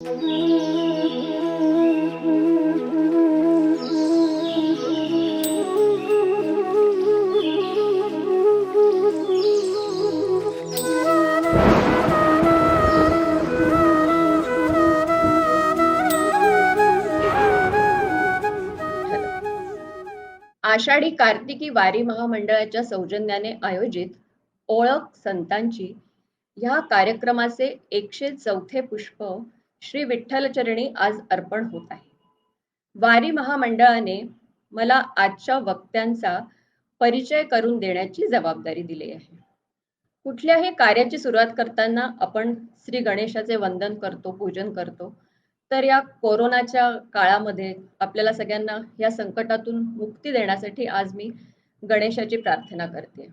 आषाढी कार्तिकी वारी महामंडळाच्या सौजन्याने आयोजित ओळख संतांची ह्या कार्यक्रमाचे 104 पुष्प श्री विठ्ठलचरणी आज अर्पण होत आहे. वारी महामंडळाने मला आजच्या वक्त्यांचा परिचय करून देण्याची जबाबदारी दिली आहे. कुठल्याही कार्याची सुरुवात करताना आपण श्री गणेशाचे वंदन करतो, पूजन करतो. तर या कोरोनाच्या काळामध्ये आपल्याला सगळ्यांना या संकटातून मुक्ती देण्यासाठी आज मी गणेशाची प्रार्थना करते.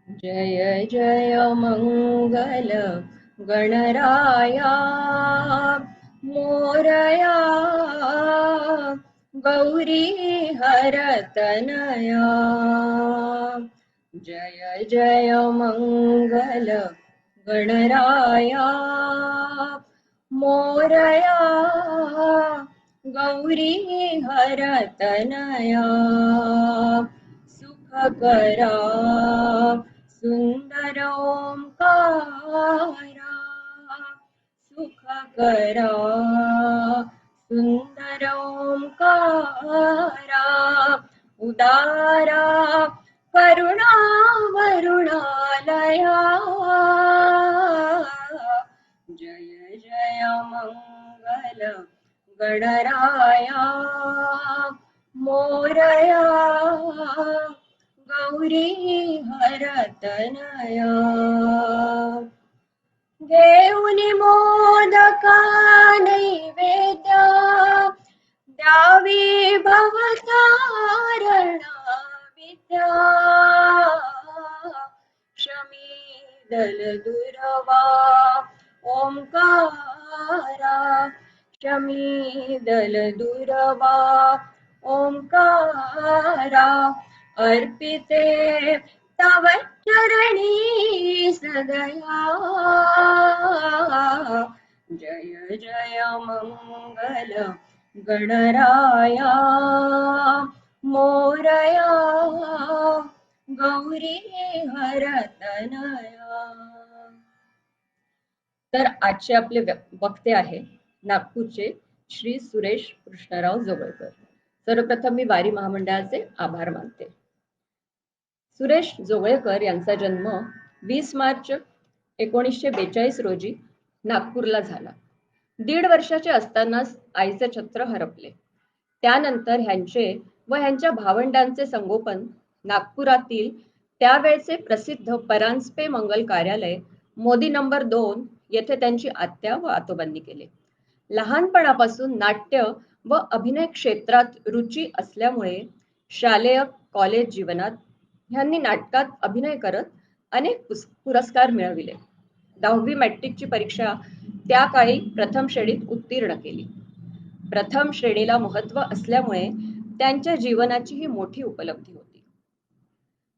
जय जय मंगल गणराया मोरया गौरी हरतनया. जय जय मंगल गणराया मोरया गौरी हरतनया. सुखकरा सुंदर ओंकारा सुखकरा सुंदर ओंकारा उदारा करुणा वरुणालया. जय जय मंगल गणराया मोरया गौरी हरतनया. घेऊनि मोदका नैवेद्य द्यावी भवतारणा विद्या. शमीदल दुर्वा ओंकारा शमीदल दुर्वा ओंकारा. अर्पिते तव चरणी सदया. जय जय मंगल गणराया मोरया गौरी हरतनया. तर आजचे आपले वक्ते आहे नागपूरचे श्री सुरेश कृष्णराव जोगळकर. सर्वप्रथम मी वारी महामंडळाचे आभार मानते. सुरेश जोगळेकर यांचा जन्म 20 मार्च 1942 रोजी नागपूरला झाला. 1.5 वर्षाचे असतानाच आईचे छत्र हरपले. त्यानंतर ह्यांचे व ह्यांच्या भावंडांचे संगोपन नागपुरातील त्यावेळचे प्रसिद्ध परांजपे मंगल कार्यालय मोदी नंबर 2 येथे त्यांची आत्या व आतोबांनी केले. लहानपणापासून नाट्य व अभिनय क्षेत्रात रुची असल्यामुळे शालेय कॉलेज जीवनात ह्यांनी नाटकात अभिनय करत अनेक पुरस्कार मिळविले. 10वी मॅट्रिकची परीक्षा त्या काळी प्रथम श्रेणीत उत्तीर्ण केली. प्रथम श्रेणीला महत्त्व असल्यामुळे त्यांच्या जीवनाची ही मोठी उपलब्धी होती.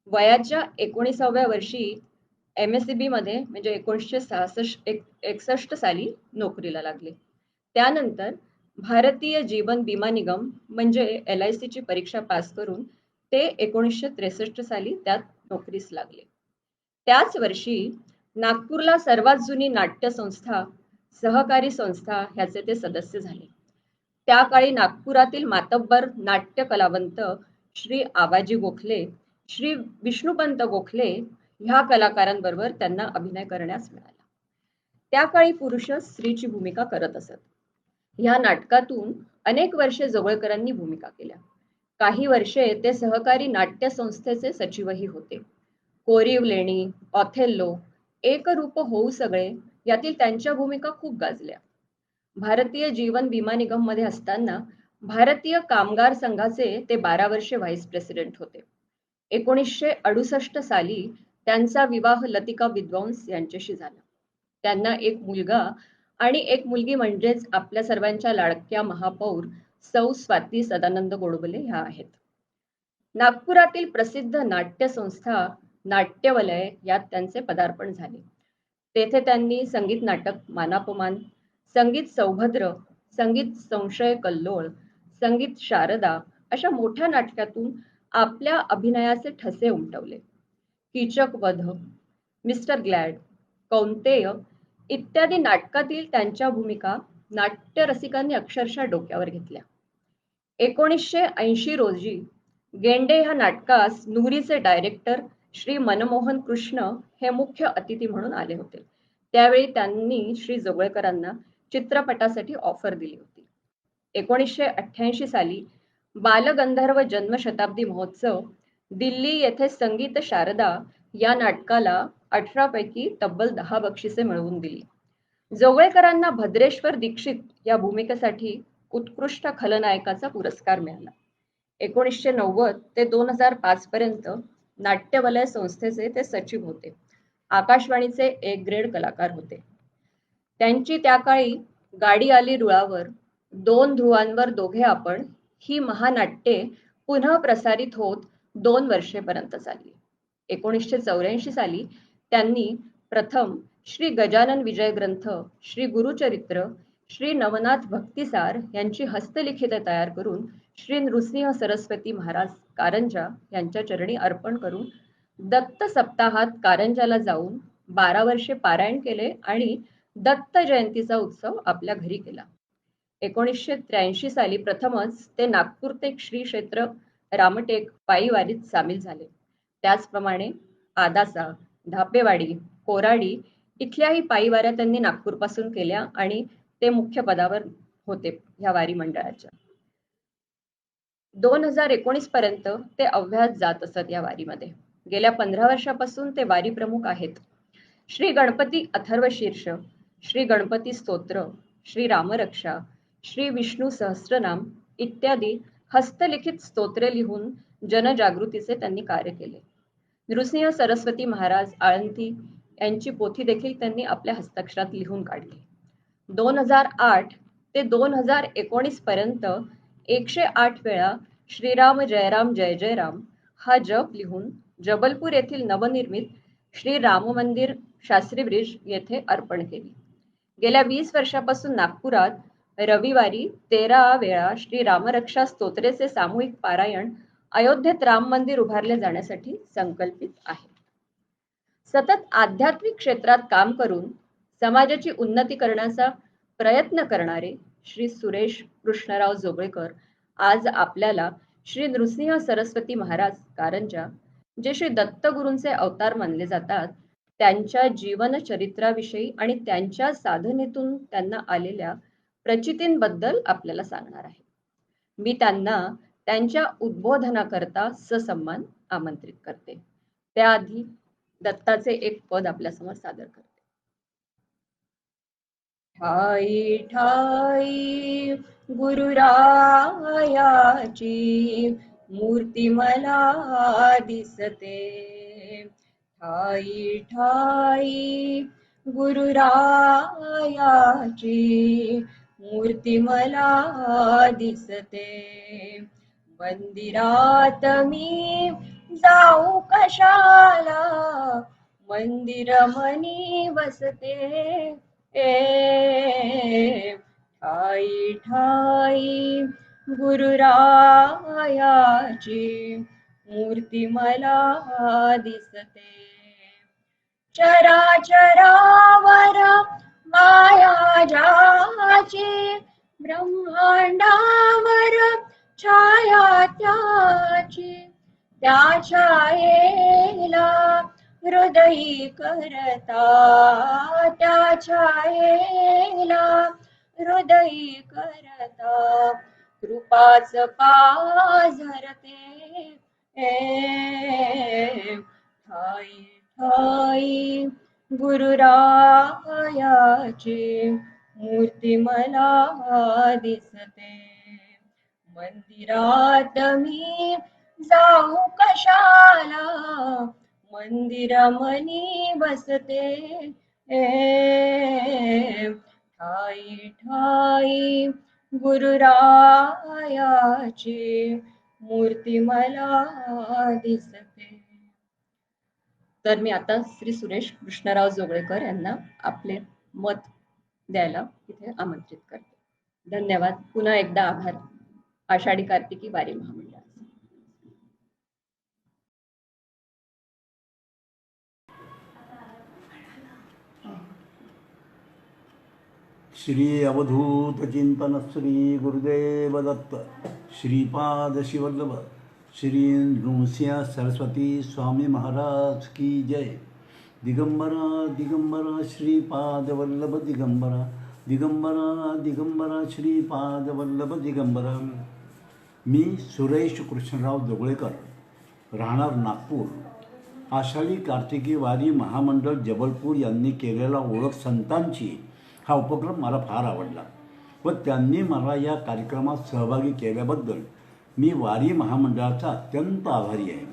वयाच्या 19व्या वर्षी MSCB मध्ये म्हणजे 1961 साली नोकरीला लागले. त्यानंतर भारतीय जीवन बीमा निगम म्हणजे LIC ची परीक्षा पास करून ते 1963 साली त्यात नोकरीस लागले. त्याच वर्षी नागपूरला सर्वात जुनी नाट्य संस्था सहकारी संस्था ह्याचे ते सदस्य झाले. त्या काळी नागपुरातील मातब्बर नाट्य कलावंत श्री आबाजी गोखले, श्री विष्णुपंत गोखले ह्या कलाकारांबरोबर त्यांना अभिनय करण्यास मिळाला. त्या काळी पुरुष स्त्रीची भूमिका करत असत. ह्या नाटकातून अनेक वर्षे जोगळेकरांनी भूमिका केल्या. काही वर्षे ते सहकारी नाट्य संस्थेचे सचिवही होते. कोरीव लेणी, ऑथेल्लो, एकरूप होऊ सगळे यातील त्यांच्या भूमिका खूप गाजल्या. भारतीय जीवन बीमा निगम मध्ये असताना भारतीय कामगार संघाचे ते 12 वर्षे व्हाईस प्रेसिडेंट होते. 1968 साली त्यांचा विवाह लतिका विद्वांस यांच्याशी झाला. त्यांना एक मुलगा आणि एक मुलगी म्हणजेच आपल्या सर्वांच्या लाडक्या महापौर सौ स्वाती सदानंद गोडबोले ह्या आहेत. नागपुरातील प्रसिद्ध नाट्य संस्था नाट्यवलय यात त्यांचे पदार्पण झाले. तेथे त्यांनी संगीत नाटक मानापमान, संगीत सौभद्र, संगीत संशय कल्लोळ, संगीत शारदा अशा मोठ्या नाटकातून आपल्या अभिनयाचे ठसे उमटवले. कीचक वध, मिस्टर ग्लॅड, कौंतेय इत्यादी नाटकातील त्यांच्या भूमिका नाट्य रसिकांनी अक्षरशः डोक्यावर घेतल्या. 1980 रोजी गेंडे ह्या नाटकास नुरीचे डायरेक्टर श्री मनमोहन कृष्ण हे मुख्य अतिथी म्हणून आले होते. त्यावेळी त्यांनी श्री जोगळेकरांना चित्रपटासाठी ऑफर दिली होती. 1988 साली बालगंधर्व जन्मशताब्दी महोत्सव दिल्ली येथे संगीत शारदा या नाटकाला 18 पैकी तब्बल 10 बक्षिसे मिळवून दिली. जोगळेकरांना भद्रेश्वर दीक्षित या भूमिकेसाठी उत्कृष्ट खलनायकाचा पुरस्कार मिळाला. 1990 ते 2005 पर्यंत नाट्यवलय संस्थेचे ते सचिव होते. आकाशवाणीचे एक ग्रेड कलाकार होते. त्यांची त्या काळी गाडी आली रुळावर, दोन ध्रुवांवर दोघे आपण ही महानाट्ये पुनः प्रसारित होत 2 वर्षेपर्यंत चालली. 1984 साली त्यांनी प्रथम श्री गजानन विजय ग्रंथ, श्री गुरुचरित्र, श्री नवनाथ भक्तिसार यांची हस्तलिखिते तयार करून श्री नृसिंह सरस्वती महाराज कारंजा यांच्या चरणी अर्पण करून दत्त सप्ताहात कारंजाला जाऊन 12 वर्षे पारायण केले आणि दत्त जयंतीचा उत्सव आपल्या घरी केला. 1983 साली प्रथमच ते नागपूर ते श्री क्षेत्र रामटेक पायी वारीत सामील झाले. त्याचप्रमाणे आदासा, धापेवाडी, कोराडी इथल्याही पायी वाऱ्या त्यांनी नागपूरपासून केल्या आणि ते मुख्य पदावर होते ह्या वारी मंडळाच्या. 2019 पर्यंत ते अव्याहत जात असत या वारीमध्ये. गेल्या 15 वर्षापासून ते वारी प्रमुख आहेत. श्री गणपती अथर्व शीर्ष, श्री गणपती स्तोत्र, श्री रामरक्षा, श्री विष्णू सहस्त्रनाम इत्यादी हस्तलिखित स्तोत्रे लिहून जनजागृतीचे त्यांनी कार्य केले. नृसिंह सरस्वती महाराज आळंती यांची पोथी देखील त्यांनी आपल्या हस्ताक्षरात लिहून काढली. 2008 ते 2019 पर्यंत 108 वेळा श्रीराम जयराम जय जय राम हा जप लिहून जबलपूर येथील नवनिर्मित श्री राम मंदिर शास्त्री ब्रिज येथे अर्पण केली. गेल्या 20 वर्षापासून नागपुरात रविवारी 13 वेळा श्री रामरक्षा स्तोत्रेचे सामूहिक पारायण अयोध्येत राम मंदिर उभारले जाण्यासाठी संकल्पित आहे. सतत आध्यात्मिक क्षेत्रात काम करून समाजाची उन्नती करण्याचा प्रयत्न करणारे श्री सुरेश कृष्णराव जोगळेकर आज आपल्याला श्री नृसिंह सरस्वती महाराज कारंजा, जे श्री दत्तगुरूंचे अवतार मानले जातात, त्यांच्या जीवन चरित्राविषयी आणि त्यांच्या साधनेतून त्यांना आलेल्या प्रचितींबद्दल आपल्याला सांगणार आहे. मी त्यांना त्यांच्या उद्बोधनाकरता ससन्मान आमंत्रित करते. त्याआधी दत्ताचे एक पद आपल्यासमोर सादर करते. ठाई ठाई गुरुरायाची मूर्ती मला दिसते. ठाई ठाई गुरुरायाची मूर्ती मला दिसते. मंदिरात मी जाऊ कशाला, मंदिर मनी बसते. ठाई ठाई गुरुरायाची मूर्ती मला दिसते. चराचरावर माया ज्याची, ब्रह्मांडावर छाया त्याची, त्या छायेला हृदयी करता, त्या छायेला हृदयी करता कृपाच पाझरते. ठाई ठाई गुरुरायाची मूर्ती मला दिसते. मंदिरात मी जाऊ कशाला, मंदिर मनी बसते. ठाई ठाई गुरुरायाची मूर्ती मला दिसते. तर मी आता श्री सुरेश कृष्णराव जोगळेकर यांना आपले मत द्यायला इथे आमंत्रित करते. धन्यवाद. पुन्हा एकदा आभार आषाढी कार्तिकी वारी महामंडळाचे. श्री अवधूत चिंतन श्री गुरुदेव दत्त श्रीपाद शिवल्लभ श्री नृसिंह सरस्वती स्वामी महाराज की जय. दिगंबरा दिगंबरा श्रीपाद वल्लभ दिगंबरा दिगंबरा दिगंबरा श्रीपाद वल्लभ दिगंबरा. मी सुरेश कृष्णराव जोगळेकर, राहणार नागपूर. आषाढी कार्तिकी वारी महामंडळ जबलपूर यांनी केलेला ओळख संतांची हा उपक्रम मला फार आवडला व त्यांनी मला या कार्यक्रमात सहभागी केल्याबद्दल मी वारी महामंडळाचा अत्यंत आभारी आहे.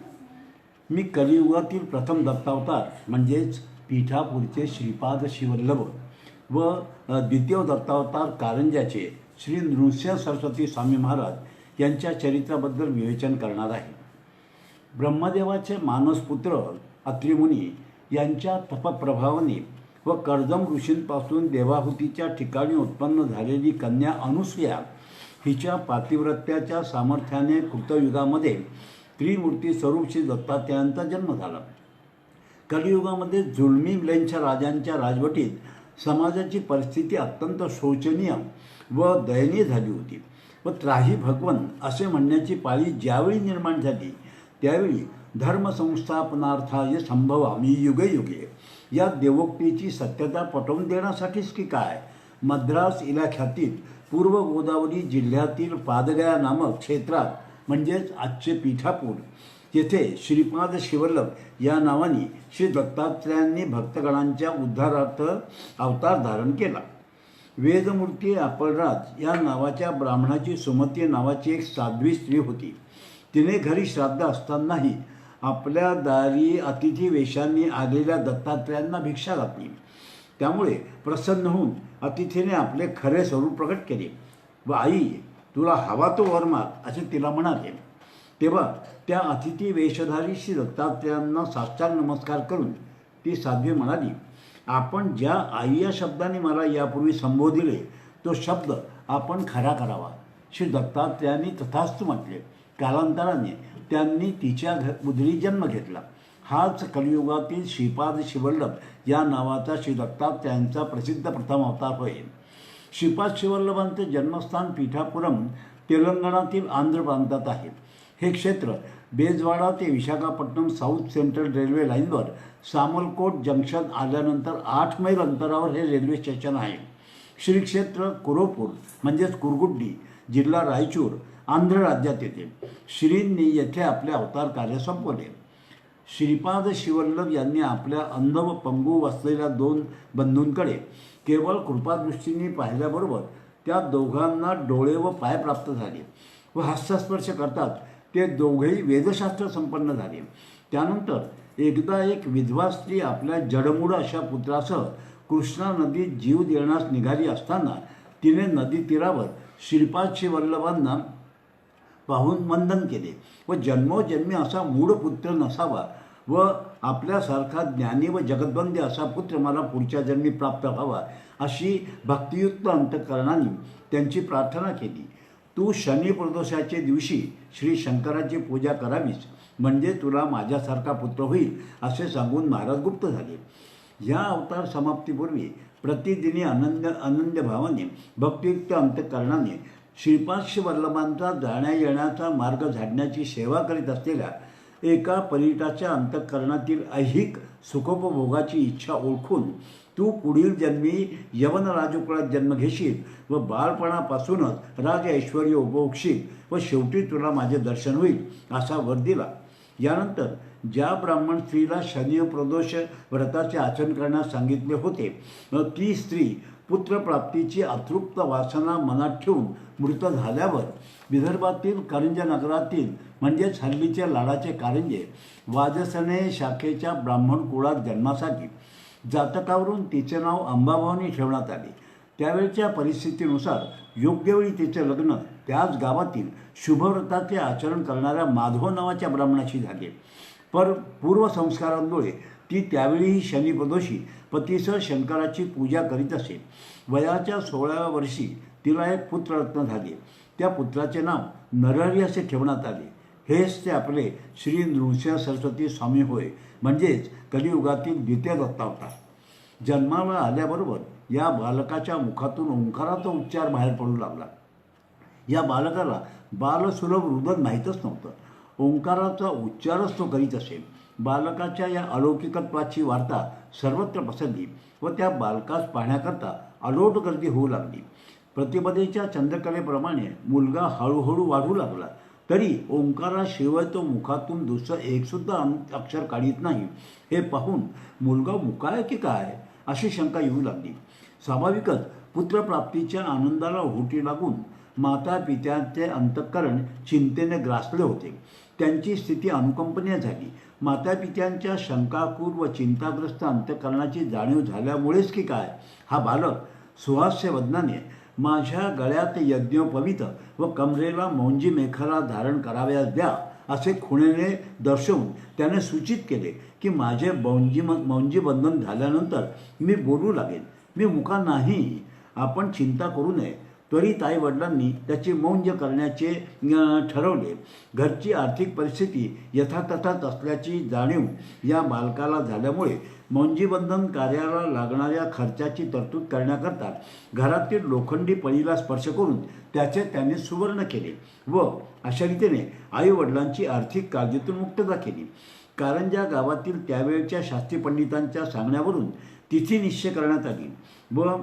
मी कलियुगातील प्रथम दत्तावतार म्हणजेच पीठापूरचे श्रीपाद शिवल्लभ व द्वितीय दत्तावतार कारंजाचे श्री नृसिंह सरस्वती स्वामी महाराज यांच्या चरित्राबद्दल विवेचन करणार आहे. ब्रह्मदेवाचे मानसपुत्र अत्रिमुनी यांच्या तपप्रभावाने व कर्दम ऋषींपासून देवाहुतीच्या ठिकाणी उत्पन्न झालेली कन्या अनुसूया हिच्या पातिव्रत्याच्या सामर्थ्याने कृतयुगामध्ये त्रिमूर्ती स्वरूप श्री दत्तात्रयांचा जन्म झाला. कलियुगामध्ये जुलमी मिलेंच्या राजांच्या राजवटीत समाजाची परिस्थिती अत्यंत शोचनीय व दयनीय झाली होती व त्राही भगवन असे म्हणण्याची पाळी ज्यावेळी निर्माण झाली त्यावेळी धर्मसंस्थापनार्थाय संभवामी युगे युगे या देवोक्तीची सत्यता पटवून देण्यासाठीच की काय मद्रास इलाख्यातील पूर्व गोदावरी जिल्ह्यातील पादगया नामक क्षेत्रात म्हणजेच आजचे पीठापूर येथे श्रीपाद शिवल्लभ या नावाने श्री दत्तात्रयांनी भक्तगणांच्या उद्धारार्थ अवतार धारण केला. वेदमूर्ती अपळराज या नावाच्या ब्राह्मणाची सुमती नावाची एक साध्वी स्त्री होती. तिने घरी श्राद्ध असतानाही आपल्या दारी अतिथी वेशांनी आलेल्या दत्तात्रयांना भिक्षा घातली. त्यामुळे प्रसन्न होऊन अतिथीने आपले खरे स्वरूप प्रकट केले व आई तुला हवा तो वर माग असे तिला म्हणाले. तेव्हा त्या अतिथी वेशधारी श्री दत्तात्रयांना साष्टांग नमस्कार करून ती साध्वी म्हणाली, आपण ज्या आई या शब्दाने मला यापूर्वी संबोधिले तो शब्द आपण खरा करावा. श्री दत्तात्रयांनी तथास्तु म्हटले. कालांतराने त्यांनी तिच्या उदरी जन्म घेतला. हाच कलियुगातील श्रीपाद शिवल्लभ या नावाचा श्री दत्तात्रयांचा प्रसिद्ध प्रथम अवतार होय. श्रीपाद शिवल्लभांचे जन्मस्थान पीठापुरम तेलंगणातील आंध्र प्रांतात आहे. हे क्षेत्र बेजवाडा ते विशाखापट्टणम साऊथ सेंट्रल रेल्वे लाईनवर सामलकोट जंक्शन आल्यानंतर 8 मैल अंतरावर हे रेल्वे स्टेशन आहे. श्री क्षेत्र कुरोपूर म्हणजेच कुरगुड्डी जिल्हा रायचूर आंध्र राज्यात येते. श्रींनी येथे आपले अवतार कार्य संपवले. श्रीपाद शिवल्लभ यांनी आपल्या अंध व पंगू असलेल्या 2 बंधूंकडे केवळ कृपादृष्टीने पाहिल्याबरोबर त्या दोघांना डोळे व पाय प्राप्त झाले व हस्तस्पर्श करतात ते दोघेही वेदशास्त्र संपन्न झाले. त्यानंतर एकदा एक विधवा स्त्री आपल्या जडमूड अशा पुत्रासह कृष्णा नदीत जीव देण्यास निघाली असताना तिने नदी तीरावर श्रीपाद शिवल्लभांना पाहून वंदन केले व जन्मोजन्मी असा मूढ पुत्र नसावा व आपल्यासारखा ज्ञानी व जगद्वंदी असा पुत्र मला पुढच्या जन्मी प्राप्त व्हावा अशी भक्तियुक्त अंतःकरणाने त्यांची प्रार्थना केली. तू शनी प्रदोषाच्या दिवशी श्री शंकराची पूजा करावीस म्हणजे तुला माझ्यासारखा पुत्र होईल असे सांगून महाराज गुप्त झाले. या अवतार समाप्तीपूर्वी प्रतिदिनी अनन्य भावाने भक्तियुक्त अंतःकरणाने श्रीपाद शिवल्लभांचा जाण्या येण्याचा मार्ग झाडण्याची सेवा करीत असलेल्या एका परिटाच्या अंतःकरणातील ऐहिक सुखोपभोगाची इच्छा ओळखून तू पुढील जन्मी यवन राजकुळात जन्म घेशील व बाळपणापासूनच राज ऐश्वर्य उपभोगशील व शेवटी तुला माझे दर्शन होईल असा वर दिला. यानंतर ज्या ब्राह्मण स्त्रीला शनी प्रदोष व्रताचे आचरण करण्यास सांगितले होते ती स्त्री पुत्रप्राप्तीची अतृप्त वासना मनात ठेवून मृत झाल्यावर विदर्भातील करंज नगरातील म्हणजेच हल्लीचे लाडाचे कारंजे वाजसने शाखेच्या ब्राह्मण कुळात जन्मासाठी जातकावरून तिचे नाव अंबाभवानी ठेवण्यात आले. त्यावेळच्या परिस्थितीनुसार योग्य वेळी तिचे लग्न त्याच गावातील शुभव्रताचे आचरण करणाऱ्या माधव नावाच्या ब्राह्मणाशी झाले. पर पूर्वसंस्कारांमुळे ती त्यावेळीही शनिप्रदोषी पतीसह शंकराची पूजा करीत असे. वयाच्या 16व्या वर्षी तिला एक पुत्ररत्न झाले. त्या पुत्राचे नाव नरहरी असे ठेवण्यात आले. हेच ते आपले श्री नृसिंह सरस्वती स्वामी होय, म्हणजेच कलियुगातील द्वितीय दत्तावतार. जन्माला आल्याबरोबर या बालकाच्या मुखातून ओंकाराचा उच्चार बाहेर पडू लागला. या बालकाला बालसुलभ रुदन माहीतच नव्हतं. ओंकाराचा उच्चारच तो करीत असे. बालकाच्या या अलौकिकत्वाची वार्ता सर्वत्र पसरली व त्या बालकास पाहण्याकरता अलोट गर्दी होऊ लागली. प्रतिपदेच्या चंद्रकलेप्रमाणे मुलगा हळूहळू वाढू लागला, तरी ओंकाराशिवाय तो मुखातून दुसरं एकसुद्धा अक्षर काढीत नाही. हे पाहून मुलगा मुकाय की काय अशी शंका येऊ लागली. स्वाभाविकच पुत्रप्राप्तीच्या आनंदाला ओहोटी लागून माता पित्यांचे अंतःकरण चिंतेने ग्रासले होते. त्यांची स्थिती अनुकंपनीय झाली. माता पित्यांच्या शंकाकुर व चिंताग्रस्त अंतःकरणाची जाणीव झाल्यामुळेच की काय हा बालक सुहास्य वदनाने माझ्या गळ्यात यज्ञोपवीत व कमरेला मौंजी मेखला धारण कराव्यास द्या असे खुणेने दर्शवून त्याने सूचित केले की माझे मौंजी बंधन झाल्यानंतर मी बोलू लागेन. मी मुका नाही. आपण चिंता करू नये. त्वरित आई वडिलांनी त्याची मौंज करण्याचे ठरवले. घरची आर्थिक परिस्थिती यथातथाच असल्याची जाणीव या बालकाला झाल्यामुळे मौंजीबंधन कार्याला लागणाऱ्या खर्चाची तरतूद करण्याकरता घरातील लोखंडी पळीला स्पर्श करून त्याने सुवर्ण केले व अशा रीतीने आई वडिलांची आर्थिक काळजीतून मुक्तता केली. कारंजा गावातील त्यावेळच्या शास्त्री पंडितांच्या सांगण्यावरून तिथी निश्चय करण्यात आली व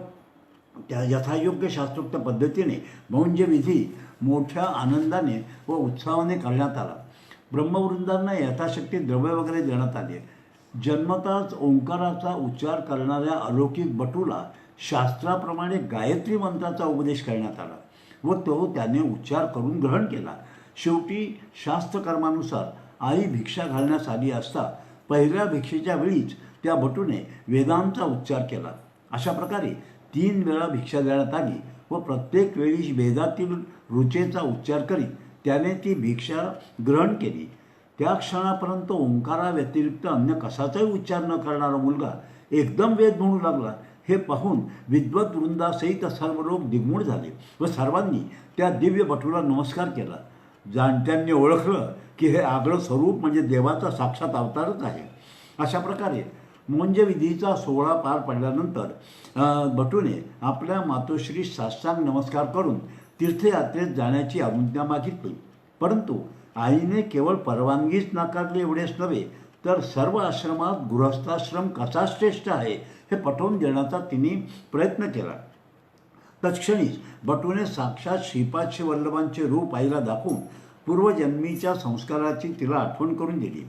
त्या यथायोग्य शास्त्रोक्त पद्धतीने मौंज विधी मोठ्या आनंदाने व उत्साहाने करण्यात आला. ब्रह्मवृंदांना यथाशक्ती द्रव्य वगैरे देण्यात आले. जन्मताच ओंकाराचा उच्चार करणाऱ्या अलौकिक बटूला शास्त्राप्रमाणे गायत्री मंत्राचा उपदेश करण्यात आला व तो त्याने उच्चार करून ग्रहण केला. शेवटी शास्त्रकर्मानुसार आई भिक्षा घालण्यास आली असता पहिल्या भिक्षेच्या वेळीच त्या बटूने वेदांचा उच्चार केला. अशा प्रकारे 3 वेळा भिक्षा देण्यात आली व प्रत्येक वेळी वेदातील रुचेचा उच्चार करीत त्याने ती भिक्षा ग्रहण केली. त्या क्षणापर्यंत ओंकाराव्यतिरिक्त अन्य कशाचाही उच्चार न करणारा मुलगा एकदम वेद म्हणू लागला. हे पाहून विद्वत वृंदासहित सर्व लोक दिग्मूढ झाले व सर्वांनी त्या दिव्य बटूला नमस्कार केला. जाणत्यांनी ओळखलं की हे आगळं स्वरूप म्हणजे देवाचा साक्षात अवतारच आहे. अशा प्रकारे मौंजविधीचा सोहळा पार पडल्यानंतर बटूने आपल्या मातोश्री साष्टांग नमस्कार करून तीर्थयात्रेत जाण्याची आज्ञा मागितली. परंतु आईने केवळ परवानगीच नाकारली एवढेच नव्हे तर सर्व आश्रमात गृहस्थाश्रम कसा श्रेष्ठ आहे हे पटवून देण्याचा तिने प्रयत्न केला. तत्क्षणीच बटूने साक्षात श्रीपाद वल्लभांचे रूप आईला दाखवून पूर्वजन्मीच्या संस्काराची तिला आठवण करून दिली.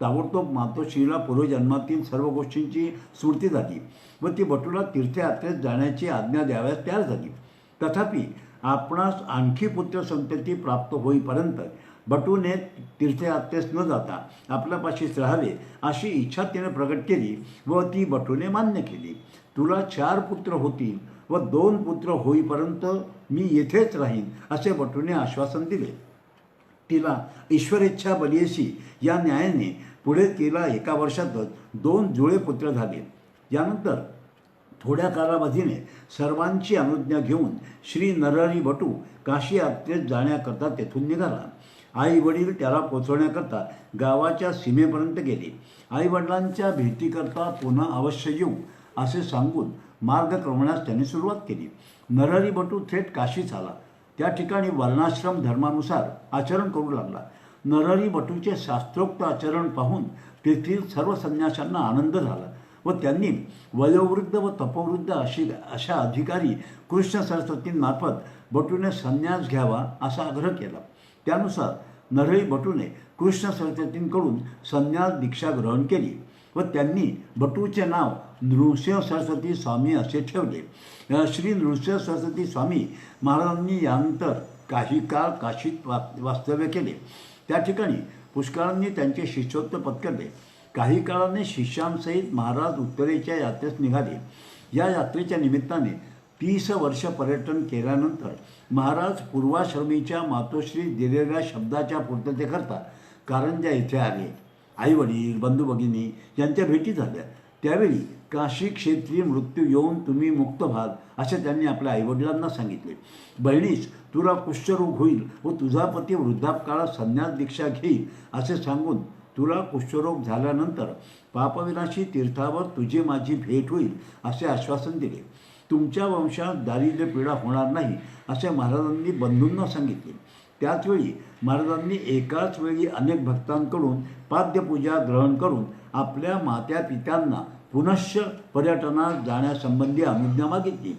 ताबडतोब मातोश्रीला पूर्वजन्मातील सर्व गोष्टींची स्मृती झाली व ती बटूला तीर्थयात्रेत जाण्याची आज्ञा द्याव्यास तयार झाली. तथापि आपणास आणखी पुत्रसंतती प्राप्त होईपर्यंत बटूने तीर्थयात्रेस न जाता आपल्यापाशीच राहावे अशी इच्छा तिने प्रकट केली व ती बटूने मान्य केली. तुला 4 पुत्र होतील व 2 पुत्र होईपर्यंत मी येथेच राहीन असे बटूने आश्वासन दिले. तिला ईश्वरेच्छा बलियसी या न्यायाने पुढे तिला एका वर्षातच 2 जुळे पुत्र झाले. यानंतर थोड्या कालावधीने सर्वांची अनुज्ञा घेऊन श्री नरहरी बटू काशी यात्रेत जाण्याकरता तेथून निघाला. आई वडील त्याला पोचवण्याकरता गावाच्या सीमेपर्यंत गेले. आई वडिलांच्या भेटीकरता पुन्हा अवश्य येऊ असे सांगून मार्गक्रमणास त्यांनी सुरुवात केली. नरहरी बटू थेट काशीत आला. त्या ठिकाणी वर्णाश्रम धर्मानुसार आचरण करू लागला. नरहरी बटूचे शास्त्रोक्त आचरण पाहून तेथील सर्व संन्याशांना आनंद झाला व त्यांनी वयोवृद्ध व तपवृद्ध अशा अधिकारी कृष्ण सरस्वतींमार्फत बटूने संन्यास घ्यावा असा आग्रह केला. त्यानुसार नरहरी बटूने कृष्ण सरस्वतींकडून संन्यास दीक्षा ग्रहण केली व त्यांनी बटूचे नाव नृसिंह सरस्वती स्वामी असे ठेवले. श्री नृसिंह सरस्वती स्वामी महाराजांनी यानंतर काही काळ काशीत वास्तव्य केले. त्या ठिकाणी पुष्कळांनी त्यांचे शिष्योत्तर पत्करले. काही काळाने शिष्यांसहित महाराज उत्तरेच्या यात्रेस निघाले. या यात्रेच्या निमित्ताने 30 वर्ष पर्यटन केल्यानंतर महाराज पूर्वाश्रमीच्या मातोश्री दिलेल्या शब्दाच्या पूर्ततेकरता कारंजा येथे आले. आईवडील बंधू भगिनी यांच्या भेटी झाल्या. त्यावेळी काशी क्षेत्रीय मृत्यू येऊन तुम्ही मुक्त व्हाल असे त्यांनी आपल्या आईवडिलांना सांगितले. बहिणीस तुला कुष्ठरोग होईल व तुझा पती वृद्धापकाळात संन्यास दीक्षा घेईल असे सांगून तुला कुष्ठरोग झाल्यानंतर पापविनाशी तीर्थावर तुझी माझी भेट होईल असे आश्वासन दिले. तुमच्या वंशात दारिद्र्य पीडा होणार नाही असे महाराजांनी बंधूंना सांगितले. त्याचवेळी महाराजांनी एकाच वेळी अनेक भक्तांकडून पाद्यपूजा ग्रहण करून आपल्या मात्या पित्यांना पुनश्च पर्यटनात जाण्यासंबंधी अनुज्ञा मागितली.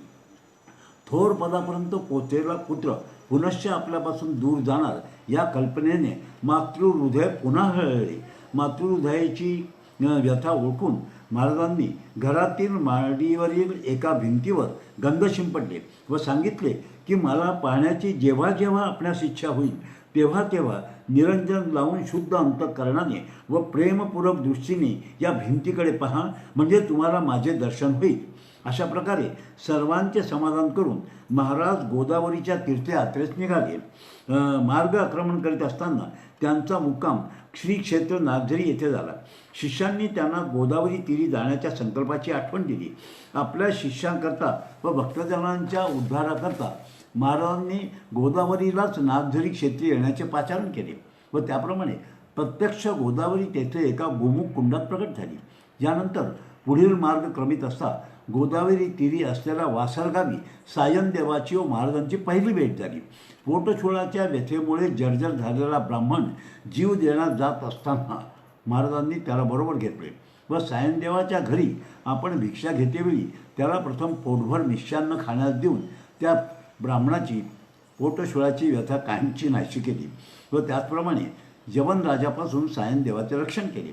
थोर पदापर्यंत पोचलेला पुत्र पुनश्च आपल्यापासून दूर जाणार या कल्पनेने मातृहृदय पुन्हा हळहळले. मातृहृदयाची व्यथा ओळखून महाराजांनी घरातील माडीवरील एका भिंतीवर गंध शिंपडले व सांगितले की मला पाहण्याची जेव्हा जेव्हा आपणास इच्छा होईल तेव्हा तेव्हा निरंजन लावून शुद्ध अंतःकरणाने व प्रेमपूर्वक दृष्टीने या भिंतीकडे पहा, म्हणजे तुम्हाला माझे दर्शन होईल. अशा प्रकारे सर्वांचे समाधान करून महाराज गोदावरीच्या तीर्थयात्रेस निघाले. मार्ग आक्रमण करीत असताना त्यांचा मुक्काम श्री क्षेत्र नागझरी येथे झाला. शिष्यांनी त्यांना गोदावरी तीरी जाण्याच्या संकल्पाची आठवण दिली. आपल्या शिष्यांकरता व भक्तजनांच्या उद्धाराकरता महाराजांनी गोदावरीलाच नागझरी क्षेत्री येण्याचे पाचारण केले व त्याप्रमाणे प्रत्यक्ष गोदावरी तेथे एका गोमुख कुंडात प्रकट झाली. यानंतर पुढील मार्ग क्रमित असता गोदावरी तीरी असलेल्या वासरगावी सायनदेवाची व महाराजांची पहिली भेट झाली. पोटछोळाच्या व्यथेमुळे जर्जर झालेला ब्राह्मण जीव देण्यात जात असताना महाराजांनी त्याला बरोबर घेतले व सायनदेवाच्या घरी आपण भिक्षा घेतेवेळी त्याला प्रथम पोटभर मिष्टान्न खाण्यास देऊन त्या ब्राह्मणाची पोटछोळाची व्यथा कायमची नाहीशी केली व त्याचप्रमाणे यवनराजापासून सायनदेवाचे रक्षण केले.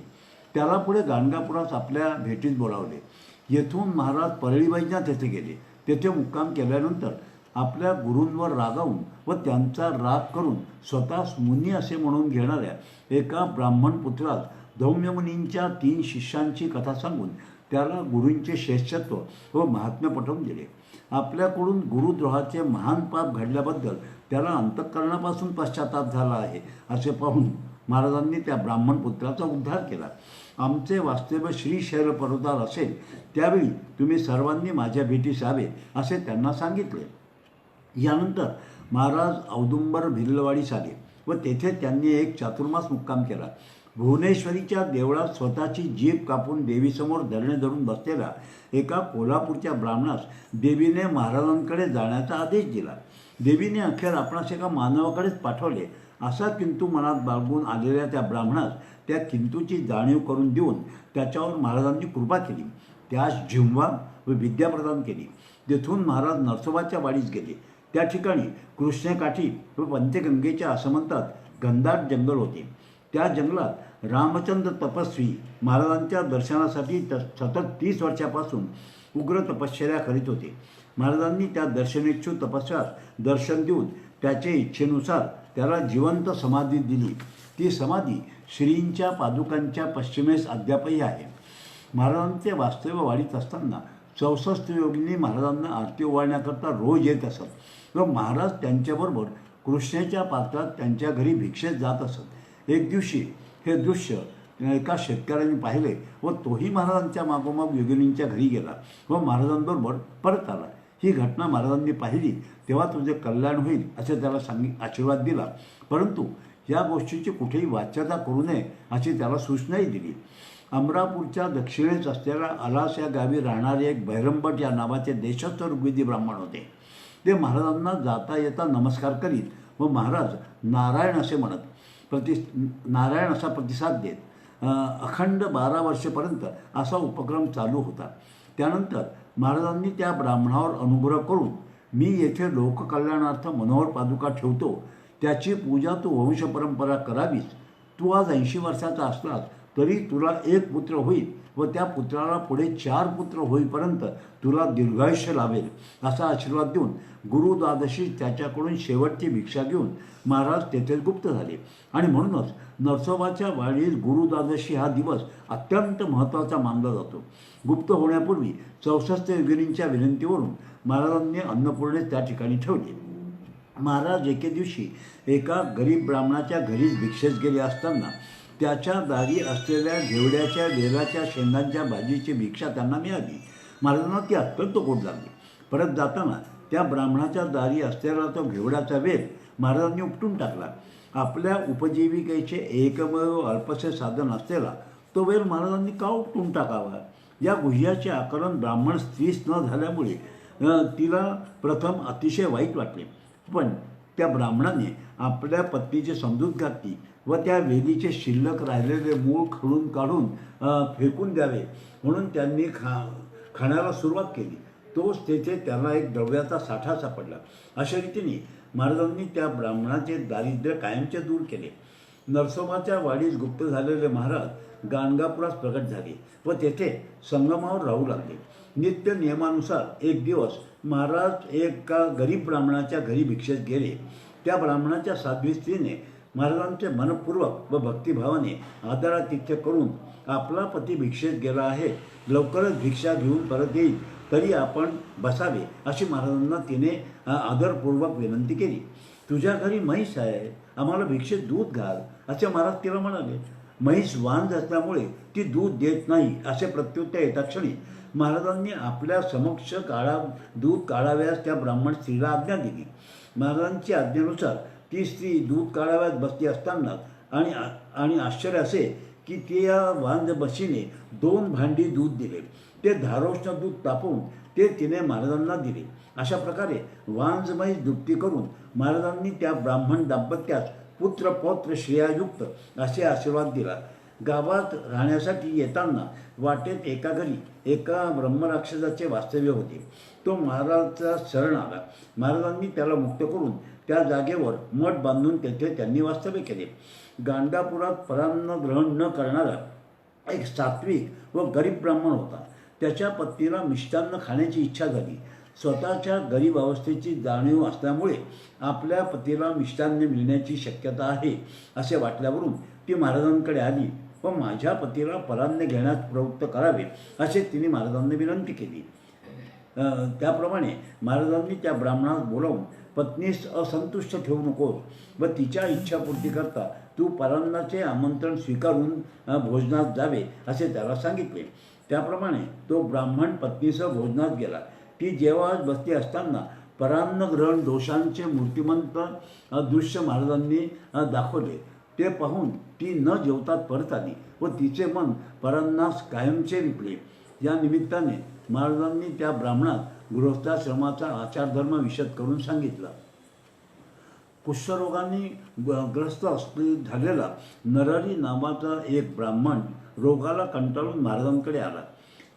त्याला पुढे गाणगापुरात आपल्या भेटीस बोलावले. येथून महाराज परळी वैजनाथ येथे गेले. तेथे मुक्काम केल्यानंतर आपल्या गुरूंवर रागावून व त्यांचा राग करून स्वतःस मुनी असे म्हणून घेणाऱ्या एका ब्राह्मण पुत्रास धौम्यमुनींच्या 3 शिष्यांची कथा सांगून त्याला गुरूंचे श्रेष्ठत्व व महात्म्य पटवून दिले. आपल्याकडून गुरुद्रोहाचे महान पाप घडल्याबद्दल त्याला अंतःकरणापासून पश्चाताप झाला आहे असे पाहून महाराजांनी त्या ब्राह्मण पुत्राचा उद्धार केला. आमचे वास्तव्य श्रीशैल पर्वतावर असेल त्यावेळी तुम्ही सर्वांनी माझ्या भेटीस यावे असे त्यांना सांगितले. यानंतर महाराज औदुंबर भिल्लवाडीस आले व तेथे त्यांनी एक चातुर्मास मुक्काम केला. भुवनेश्वरीच्या देवळात स्वतःची जीभ कापून देवीसमोर धरणे धरून बसलेल्या एका कोल्हापूरच्या ब्राह्मणास देवीने महाराजांकडे जाण्याचा आदेश दिला. देवीने अखेर आपणास एका मानवाकडेच पाठवले. असा किंतू मनात बाळगून आलेल्या त्या ब्राह्मणास त्या किंतूची जाणीव करून देऊन त्याच्यावर महाराजांनी कृपा केली. त्यास जिव्हा व विद्या प्रदान केली. तेथून महाराज नरसोबाच्या वाडीस गेले. त्या ठिकाणी कृष्णेकाठी व पंचगंगेच्या आसमंतात घनदाट जंगल होते. त्या जंगलात रामचंद्र तपस्वी महाराजांच्या दर्शनासाठी सतत 30 वर्षापासून उग्र तपश्चर्या करीत होते. महाराजांनी त्या दर्शनेच्छू तपस्यास दर्शन देऊन त्याच्या इच्छेनुसार त्याला जिवंत समाधी दिली. ती समाधी श्रींच्या पादुकांच्या पश्चिमेस अद्यापही आहे. महाराजांचे वास्तव्य वाढीत असताना 64 योगिनी महाराजांना आरती ओवाळण्याकरता रोज येत असत व महाराज त्यांच्याबरोबर कृष्णेच्या पात्रात त्यांच्या घरी भिक्षेत जात असत. एक दिवशी हे दृश्य एका शेतकऱ्याने पाहिले व तोही महाराजांच्या मागोमाग योगिनींच्या घरी गेला व महाराजांबरोबर परत आला. ही घटना महाराजांनी पाहिली तेव्हा तुझे कल्याण होईल असे त्याला आशीर्वाद दिला, परंतु या गोष्टीची कुठेही वाच्यता करू नये अशी त्याला सूचनाही दिली. अमरापूरच्या दक्षिणेस असलेल्या अलास या गावी राहणारे एक बैरंभट या नावाचे देशस्थ ऋग्वेदी ब्राह्मण होते. ते महाराजांना जाता येता नमस्कार करीत व महाराज नारायण असे म्हणत नारायण असा प्रतिसाद देत अखंड 12 वर्षेपर्यंत असा उपक्रम चालू होता. त्यानंतर महाराजांनी त्या ब्राह्मणावर अनुग्रह करून मी येथे लोककल्याणार्थ मनोहर पादुका ठेवतो, त्याची पूजा तू वंशपरंपरा करावीस. तू आज 80 वर्षाचा असलास तरी तुला एक पुत्र होईल व त्या पुत्राला पुढे 4 पुत्र होईपर्यंत तुला दीर्घायुष्य लाभेल असा आशीर्वाद देऊन गुरु द्वादशी त्याच्याकडून शेवटची भिक्षा घेऊन महाराज तेथेच गुप्त झाले. आणि म्हणूनच नरसोबाच्या वाडीत गुरु द्वादशी हा दिवस अत्यंत महत्त्वाचा मानला जातो. गुप्त होण्यापूर्वी 64 योगिनींच्या विनंतीवरून महाराजांनी अन्नपूर्णेस त्या ठिकाणी ठेवले. महाराज एके दिवशी एका गरीब ब्राह्मणाच्या घरीच भिक्षेस गेले असताना त्याच्या दारी असलेल्या घेवड्याच्या वेलाच्या शेंगांच्या भाजीची भिक्षा त्यांना मिळाली. महाराजांना ती अत्यंत गोड लागली. परत जाताना त्या ब्राह्मणाच्या दारी असलेला तो घेवड्याचा वेल महाराजांनी उपटून टाकला. आपल्या उपजीविकेचे एकमेव अल्पसे साधन असलेला तो वेल महाराजांनी का उपटून टाकावा? या गुह्याचे आकलन ब्राह्मण स्त्रीस न झाल्यामुळे तिला प्रथम अतिशय वाईट वाटले. पण त्या ब्राह्मणाने आपल्या पत्नीची समजूत घातली व त्या वेलीचे शिल्लक राहिलेले मूळ खडून काढून फेकून द्यावे म्हणून त्यांनी खाण्याला सुरुवात केली. तोच तेथे त्याला एक द्रव्याचा साठा सापडला. अशा रीतीने महाराजांनी त्या ब्राह्मणाचे दारिद्र्य कायमचे दूर केले. नरसोबाच्या वाडीस गुप्त झालेले महाराज गाणगापुरात प्रकट झाले व तेथे संगमावर राहू लागले. नित्य नियमानुसार एक दिवस महाराज एका गरीब ब्राह्मणाच्या घरी भिक्षेस गेले. त्या ब्राह्मणाच्या साध्वी स्त्रीने महाराजांचे मनपूर्वक व भक्तिभावाने आदरातिथ्य करून आपला पती भिक्षेस गेला आहे, लवकरच भिक्षा घेऊन परत येईल, तरी आपण बसावे अशी महाराजांना तिने आदरपूर्वक विनंती केली. तुझ्या घरी म्हैस आहे, आम्हाला भिक्षेत दूध घाल असे महाराज तिला म्हणाले. म्हैस वांज असल्यामुळे ती दूध देत नाही असे प्रत्युत्तर येताक्षणी महाराजांनी आपल्या समक्ष दूध काढाव्यास त्या ब्राह्मण स्त्रीला आज्ञा दिली. महाराजांची आज्ञेनुसार ती स्त्री दूध काढाव्यास बसली असताना आणि आश्चर्य असे की त्या वांज बशीने 2 भांडी दूध दिले. ते धारोष्ण दूध तापवून ते तिने महाराजांना दिले. अशा प्रकारे वांजमयी दुप्ती करून महाराजांनी त्या ब्राह्मण दाम्पत्यास पुत्र पौत्र श्रेयायुक्त असे आशीर्वाद दिला. गावात राहण्यासाठी येताना वाटेत एका घरी एका ब्रह्मराक्षसाचे वास्तव्य होते. तो महाराजांचा शरण आला. महाराजांनी त्याला मुक्त करून त्या जागेवर मठ बांधून तेथे त्यांनी वास्तव्य केले. गाणगापुरात परान्न ग्रहण न करणारा एक सात्विक व गरीब ब्राह्मण होता. त्याच्या पत्नीला मिष्टान्न खाण्याची इच्छा झाली. स्वतःच्या गरीब अवस्थेची जाणीव असल्यामुळे आपल्या पतीला मिष्टान्न मिळण्याची शक्यता आहे असे वाटल्यावरून ती महाराजांकडे आली व माझ्या पतीला परान्न घेण्यास प्रवृत्त करावे असे तिने महाराजांना विनंती केली. त्याप्रमाणे महाराजांनी त्या ब्राह्मणास बोलावून पत्नीस असंतुष्ट ठेवू नकोस व तिच्या इच्छापूर्ती करता तू परान्नाचे आमंत्रण स्वीकारून भोजनात जावे असे त्याला सांगितले. त्याप्रमाणे तो ब्राह्मण पत्नीसह भोजनात गेला. ती जेव्हा बसली असताना परान्न ग्रहण दोषांचे मूर्तिमंत दृश्य महाराजांनी दाखवले. ते पाहून ती न जेवतात परत आली व तिचे मन परान्नास कायमचे विकले. या निमित्ताने महाराजांनी त्या ब्राह्मणात गृहस्थाश्रमाचा आचारधर्म विशद करून सांगितला. कुष्ठरोगाने ग्रस्त झालेला नरहरी नावाचा एक ब्राह्मण रोगाला कंटाळून महाराजांकडे आला.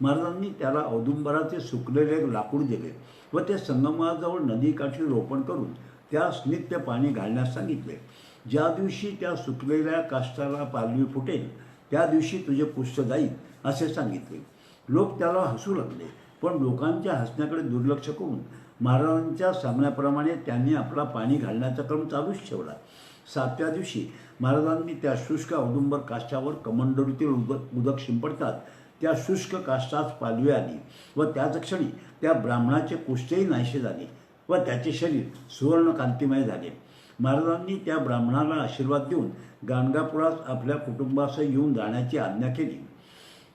महाराजांनी त्याला औदुंबराचे सुकलेले लाकूड दिले व ते संगमाजवळ नदीकाठी रोपण करून त्यास नित्य पाणी घालण्यास सांगितले. ज्या दिवशी त्या सुकलेल्या काष्ठाला पालवी फुटेल त्या दिवशी तुझे कुष्ठ जाईल असे सांगितले. लोक त्याला हसू लागले, पण लोकांच्या हसण्याकडे दुर्लक्ष करून महाराजांच्या सांगण्याप्रमाणे त्यांनी आपला पाणी घालण्याचा क्रम चालूच ठेवला. 7व्या दिवशी महाराजांनी त्या शुष्क औदुंबर काष्ठावर कमंडलूतील उदक शिंपडतात त्या शुष्क काष्ठास पालवी आली व त्याच क्षणी त्या ब्राह्मणाचे कुष्ठही नाहीसे झाले व त्याचे शरीर सुवर्णकांतिमय झाले. महाराजांनी त्या ब्राह्मणाला आशीर्वाद देऊन गाणगापुरात आपल्या कुटुंबासह येऊन जाण्याची आज्ञा केली.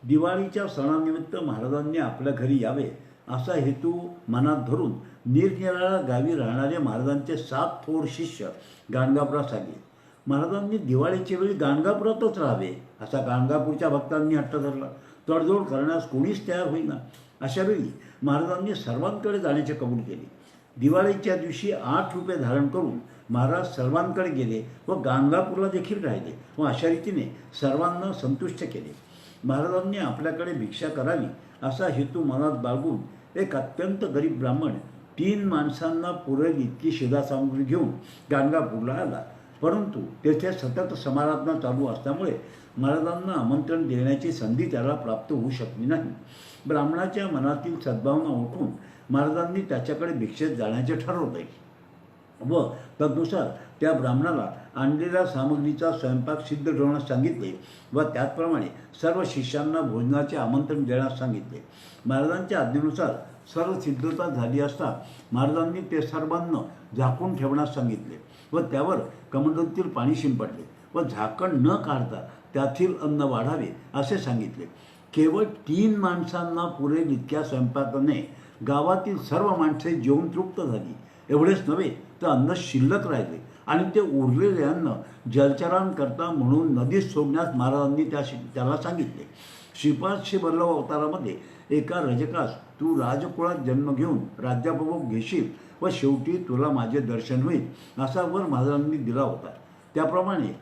दिवाळीच्या सणानिमित्त महाराजांनी आपल्या घरी यावे असा हेतू मनात धरून निरनिराळ्या गावी राहणारे महाराजांचे 7 थोर शिष्य गाणगापुरात आले. महाराजांनी दिवाळीच्या वेळी गाणगापुरातच राहावे असा गाणगापूरच्या भक्तांनी हट्ट धरला. तडजोड करण्यास कोणीच तयार होईना. अशा वेळी महाराजांनी सर्वांकडे जाण्याचे कबूल केले. दिवाळीच्या दिवशी 8 रुपये धारण करून महाराज सर्वांकडे गेले व गाणगापूरला देखील राहिले व अशा रीतीने सर्वांना संतुष्ट केले. महाराजांनी आपल्याकडे भिक्षा करावी असा हेतू मनात बाळगून एक अत्यंत गरीब ब्राह्मण 3 माणसांना पुरेल इतकी शिधासामुग्री घेऊन गाणगापूरला आला. परंतु तेथे सतत समाराधना चालू असल्यामुळे महाराजांना आमंत्रण देण्याची संधी त्याला प्राप्त होऊ शकली नाही. ब्राह्मणाच्या मनातील सद्भावना ओळखून महाराजांनी त्याच्याकडे भिक्षेत जाण्याचे ठरवले व तदनुसार त्या ब्राह्मणाला आणलेल्या सामग्रीचा स्वयंपाक सिद्ध ठेवण्यास सांगितले व त्याचप्रमाणे सर्व शिष्यांना भोजनाचे आमंत्रण देण्यास सांगितले. महाराजांच्या आज्ञेनुसार सर्व सिद्धता झाली असता महाराजांनी ते सर्वांना झाकून ठेवण्यास सांगितले व त्यावर कमंडलूतील पाणी शिंपडले व झाकण न काढता त्यातील अन्न वाढावे असे सांगितले. केवळ 3 माणसांना पुरेल इतक्या स्वयंपाकाने गावातील सर्व माणसे जेवून तृप्त झाली. एवढेच नव्हे तर अन्न शिल्लक राहिले आणि ते उरलेले अन्न जलचरांकरता म्हणून नदीत सोडण्यास महाराजांनी त्याला सांगितले. श्रीपाद श्री वल्लभ अवतारामध्ये एका रजकास तू राजकुळात जन्म घेऊन राज्याभिषेक घेशील व शेवटी तुला माझे दर्शन होईल असा वर महाराजांनी दिला होता. त्याप्रमाणे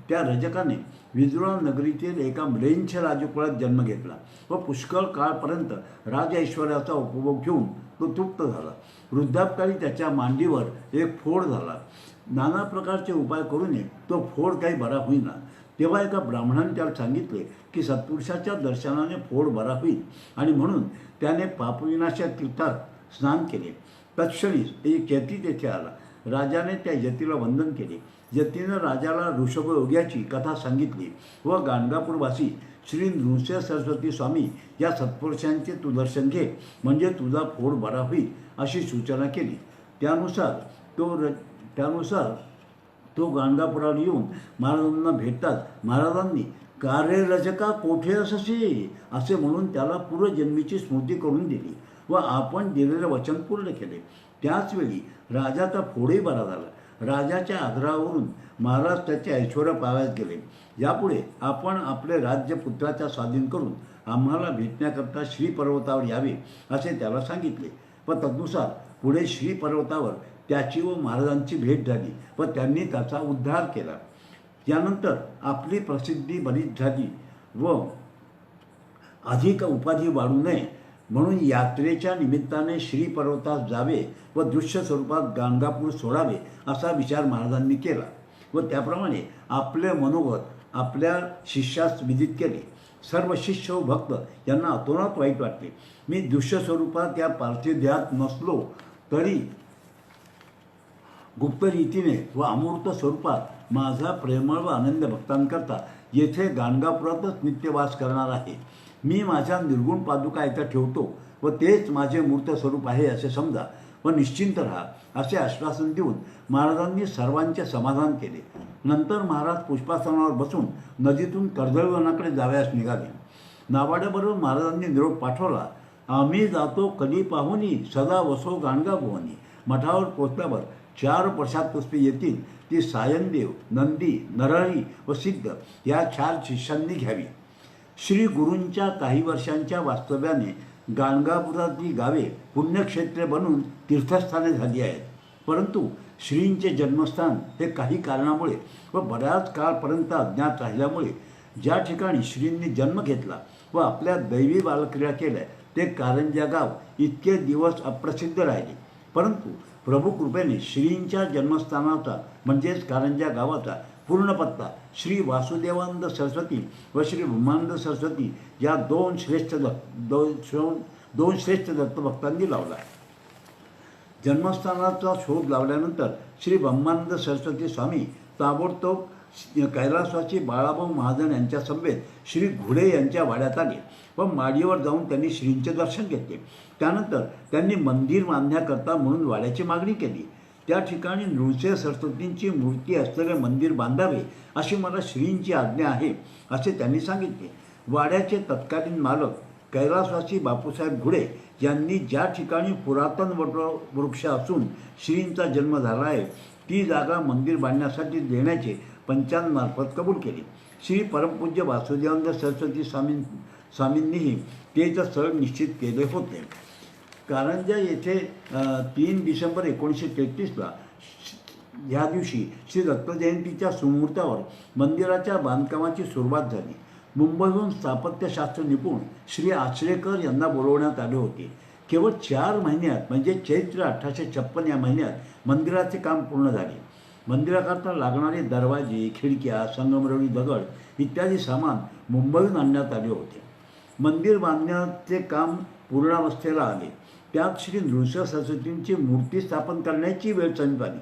त्या रजकाने विदुरा नगरीतील एका म्लेच्छ राजकुळात जन्म घेतला व पुष्कळ काळपर्यंत राज ऐश्वर्याचा उपभोग घेऊन तो तृप्त झाला. वृद्धापकाळी त्याच्या मांडीवर एक फोड झाला. नाना प्रकारचे उपाय करूनही तो फोड काही बरा होईना. तेव्हा एका ब्राह्मणाने त्याला सांगितले की सत्पुरुषाच्या दर्शनाने फोड बरा होईल आणि म्हणून त्याने पापविनाशा तीर्थात स्नान केले. तत्क्षणीच एक यती तेथे आला. राजाने त्या यतीला वंदन केले. यतीनं राजाला ऋषभयोग्याची कथा सांगितली व गाणगापूरवासी श्री नृसिंह सरस्वती स्वामी या सत्पुरुषांचे तू दर्शन घे म्हणजे तुझा फोड बरा होईल अशी सूचना केली. त्यानुसार तो गाणगापुराला येऊन महाराजांना भेटताच महाराजांनी का रे रजका कोठे असशी असे म्हणून त्याला पूर्वजन्मीची स्मृती करून दिली व आपण दिलेले वचन पूर्ण केले. त्याचवेळी राजाचा फोडही बरा झाला. राजाच्या आग्रहावरून महाराज त्याचे ऐश्वर्य पावयास गेले. यापुढे आपण आपले राज्य पुत्राच्या स्वाधीन करून आम्हाला भेटण्याकरता श्रीपर्वतावर यावे असे त्याला सांगितले व तदनुसार पुढे श्रीपर्वतावर त्याची व महाराजांची भेट झाली व त्यांनी त्याचा उद्धार केला. यानंतर आपली प्रसिद्धी बरीच झाली व अधिक उपाधी वाढू नये म्हणून यात्रेच्या निमित्ताने श्रीपर्वतास जावे व दृश्य स्वरूपात गाणगापूर सोडावे असा विचार महाराजांनी केला व त्याप्रमाणे आपले मनोगत आपल्या शिष्यास विदित केले. सर्व शिष्य व भक्त यांना अतोनात वाईट वाटले. मी दृश्य स्वरूपात या पार्थिव देहात नसलो तरी गुप्त रीतीने व अमूर्त स्वरूपात माझा प्रेमळ व आनंद भक्तांकरता येथे गाणगापुरातच नित्यवास करणार आहे. मी माझ्या निर्गुण पादुका इथं ठेवतो व तेच माझे मूर्त स्वरूप आहे असे समजा व निश्चिंत राहा असे आश्वासन देऊन महाराजांनी सर्वांचे समाधान केले. नंतर महाराज पुष्पासनावर बसून नदीतून कर्दळवनाकडे जावयास निघाले. नावाड्याबरोबर महाराजांनी निरोप पाठवला. आम्ही जातो कधी पाहुनी सदा वसो गाणगाभुवनी. मठावर पोचल्यावर 4 प्रसाद पुष्पे येतील. ती सायनदेव, नंदी, नरहरी व सिद्ध या 4 शिष्यांनी घ्यावी. श्री गुरूंच्या काही वर्षांच्या वास्तव्याने गाणगापुरातली गावे पुण्यक्षेत्रे बनून तीर्थस्थाने झाली आहेत. परंतु श्रींचे जन्मस्थान हे काही कारणामुळे व बऱ्याच काळपर्यंत अज्ञात राहिल्यामुळे ज्या ठिकाणी श्रींनी जन्म घेतला व आपल्या दैवी बालक्रिया केल्या ते कारंजा गाव इतके दिवस अप्रसिद्ध राहिले. परंतु प्रभू कृपेने श्रींच्या जन्मस्थानाचा म्हणजेच कारंजा गावाचा पूर्ण पत्ता श्री वासुदेवानंद सरस्वती व श्री ब्रह्मानंद सरस्वती या दोन श्रेष्ठ दत्तभक्तांनी लावला. जन्मस्थानाचा शोध लावल्यानंतर श्री ब्रह्मानंद सरस्वती स्वामी ताबडतोब कैलासवासी बाळाभाऊ महाजन यांच्या समवेत श्री घोडे यांच्या वाड्यात आले व माडीवर जाऊन त्यांनी श्रींचे दर्शन घेतले. त्यानंतर त्यांनी मंदिर बांधण्याकरता म्हणून वाड्याची मागणी केली. त्या ठिकाणी नृसिंह सरस्वतींची मूर्ती असलेले मंदिर बांधावे अशी मला श्रींची आज्ञा आहे असे त्यांनी सांगितले. वाड्याचे तत्कालीन मालक कैलासवासी बापूसाहेब घुडे यांनी ज्या ठिकाणी पुरातन वटवृक्ष असून श्रींचा जन्म झाला आहे ती जागा मंदिर बांधण्यासाठी देण्याचे पंचांमार्फत कबूल केले. श्री परमपूज्य वासुदेवानंद सरस्वती स्वामींनीही तेच स्थळ निश्चित केले होते. कारंजा येथे 3 डिसेंबर 1933ला ह्या दिवशी श्री दत्त जयंतीच्या सुमुहूर्तावर मंदिराच्या बांधकामाची सुरुवात झाली. मुंबईहून स्थापत्यशास्त्र निपुण श्री आचरेकर यांना बोलवण्यात आले होते. केवळ 4 महिन्यात म्हणजे चैत्र 1856 या महिन्यात मंदिराचे काम पूर्ण झाले. मंदिराकरता लागणारे दरवाजे, खिडक्या, संगमरवरी दगड इत्यादी सामान मुंबईहून आणण्यात आले होते. मंदिर बांधण्याचे काम पूर्णावस्थेला आले. त्यात श्री नृसिंह सरस्वतींची मूर्ती स्थापन करण्याची वेळ समीप आली.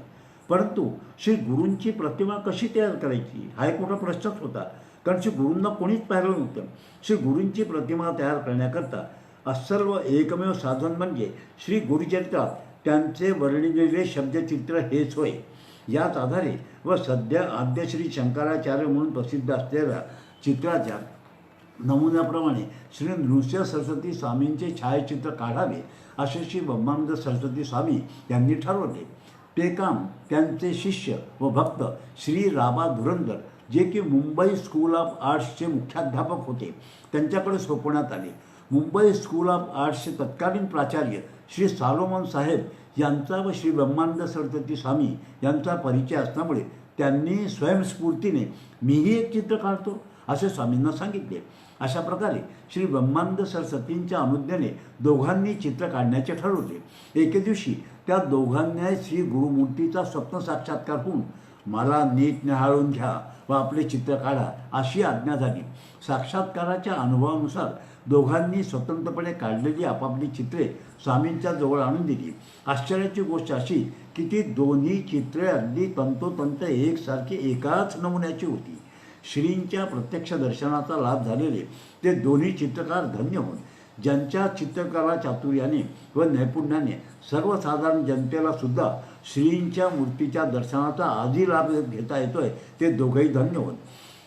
परंतु श्री गुरूंची प्रतिमा कशी तयार करायची हा एक मोठा प्रश्नच होता, कारण श्री गुरूंना कोणीच पाहिलं नव्हतं. श्री गुरूंची प्रतिमा तयार करण्याकरता सर्व एकमेव साधन म्हणजे श्री गुरुचरित्रात त्यांचे वर्णिलेले शब्दचित्र हेच होय. याच आधारे व सध्या आद्य श्री शंकराचार्य म्हणून प्रसिद्ध असलेल्या चित्राच्या नमुन्याप्रमाणे श्री नृसिंह सरस्वती स्वामींचे छायाचित्र काढावे असे श्री ब्रह्मानंद सरस्वती स्वामी यांनी ठरवले. ते काम त्यांचे शिष्य व भक्त श्री राबा धुरंधर, जे की मुंबई स्कूल ऑफ आर्ट्सचे मुख्याध्यापक होते, त्यांच्याकडे सोपवण्यात आले. मुंबई स्कूल ऑफ आर्ट्सचे तत्कालीन प्राचार्य श्री सालोमन साहेब यांचा व श्री ब्रह्मानंद सरस्वती स्वामी यांचा परिचय असल्यामुळे त्यांनी स्वयंस्फूर्तीने मीही एक चित्र काढतो असे स्वामींना सांगितले. अशा प्रकारे श्री ब्रह्मानंद सरस्वतींच्या अनुज्ञेने दोघांनी चित्र काढण्याचे ठरवले. एके दिवशी त्या दोघांना श्री गुरुमूर्तीचा स्वप्न साक्षात्कार होऊन मला नीट निहाळून घ्या व आपले चित्र काढा अशी आज्ञा झाली. साक्षात्काराच्या अनुभवानुसार दोघांनी स्वतंत्रपणे काढलेली आपापली चित्रे स्वामींच्या जवळ आणून दिली. आश्चर्याची गोष्ट अशी की ती दोन्ही चित्रे अगदी तंतोतंत एकसारखी एकाच नमुन्याची होती. श्रींच्या प्रत्यक्ष दर्शनाचा लाभ झालेले ते दोन्ही चित्रकार धन्य होऊन ज्यांच्या चित्रकला चातुर्याने व नैपुण्याने सर्वसाधारण जनतेला सुद्धा श्रींच्या मूर्तीच्या दर्शनाचा आधी लाभ घेता येतोय ते दोघंही धन्य होत.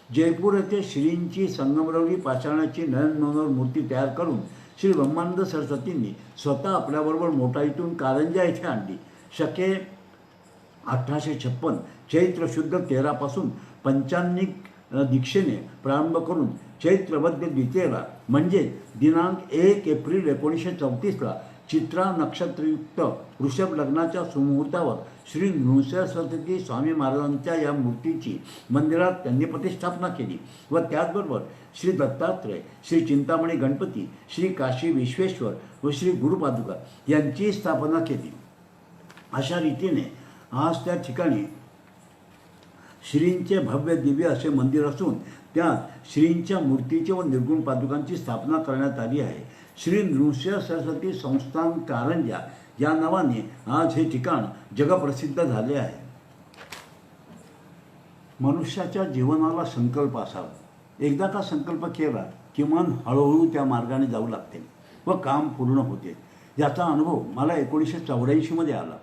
जयपूर येथे श्रींची संगमरवरी पाषाणाची नयन मनोहर मूर्ती तयार करून श्री ब्रह्मानंद सरस्वतींनी स्वतः आपल्याबरोबर मोटाईतून कारंजा येथे आणली. शके 1856 चैत्र शुद्ध 13 पासून पंचान्निक दीक्षेने प्रारंभ करून चैत्रवद्य द्वितीयेला म्हणजे दिनांक 1 एप्रिल 1934ला चित्रा नक्षत्रयुक्त वृषभ लग्नाच्या सुमुहूर्तावर श्री नृसिंह सरस्वती स्वामी महाराजांच्या या मूर्तीची मंदिरात त्यांनी प्रतिष्ठापना केली व त्याचबरोबर श्री दत्तात्रय, श्री चिंतामणी गणपती, श्री काशी विश्वेश्वर व श्री गुरुपादुका यांची स्थापना केली. अशा रीतीने आज त्या ठिकाणी श्रींचे भव्य दिव्य असे मंदिर असून त्यात श्रींच्या मूर्तीचे व निर्गुण पादुकांची स्थापना करण्यात आली आहे. श्री नृसिंह सरस्वती संस्थान कारंजा या नावाने आज हे ठिकाण जगप्रसिद्ध झाले आहे. मनुष्याच्या जीवनाला संकल्प असावा. एकदा का संकल्प केला की मन हळूहळू त्या मार्गाने जाऊ लागते व काम पूर्ण होते. याचा अनुभव मला 1984 आला.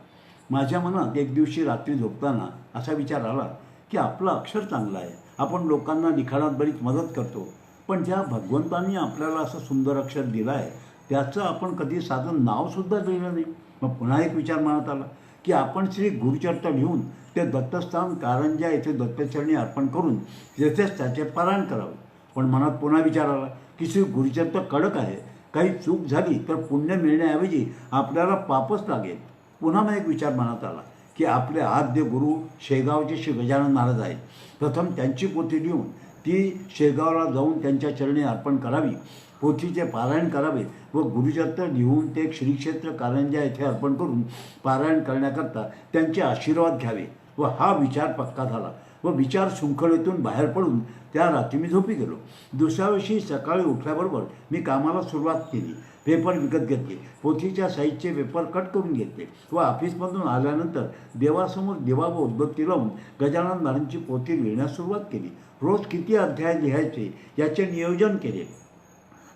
माझ्या मनात एक दिवशी रात्री झोपताना असा विचार आला की आपलं अक्षर चांगलं आहे, आपण लोकांना लिखाणात बरीच मदत करतो, पण ज्या भगवंतांनी आपल्याला असं सुंदर अक्षर दिलं आहे त्याचं आपण कधी साधं नावसुद्धा लिहिलं नाही. मग पुन्हा एक विचार मनात आला की आपण श्री गुरुचरित्र लिहून ते दत्तस्थान कारंजा येथे दत्तचरणी अर्पण करून तेथेच त्याचे पारायण करावे. पण मनात पुन्हा विचार आला की श्री गुरुचरित्र कडक आहे, काही चूक झाली तर पुण्य मिळण्याऐवजी आपल्याला पापच लागेल. पुन्हा मग एक विचार मनात आला की आपले आद्य गुरु शेगावचे श्री गजानन महाराज आहेत. प्रथम त्यांची पोथी लिहून ती शेगावला जाऊन त्यांच्या चरणी अर्पण करावी, पोथीचे पारायण करावे व गुरुचरित्र लिहून ते श्रीक्षेत्र कारंजा येथे अर्पण करून पारायण करण्याकरता त्यांचे आशीर्वाद घ्यावे व हा विचार पक्का झाला व विचार शृंखलेतून बाहेर पडून त्या रात्री मी झोपी गेलो. दुसऱ्या दिवशी सकाळी उठल्याबरोबर मी कामाला सुरुवात केली. पेपर विकत घेतले, पोथीच्या साईजचे पेपर कट करून घेतले व ऑफिसमधून आल्यानंतर देवासमोर दिवा व उदबत्ती लावून गजानन महाराजांची पोथी लिहिण्यास सुरुवात केली. रोज किती अध्याय लिहायचे याचे नियोजन केले.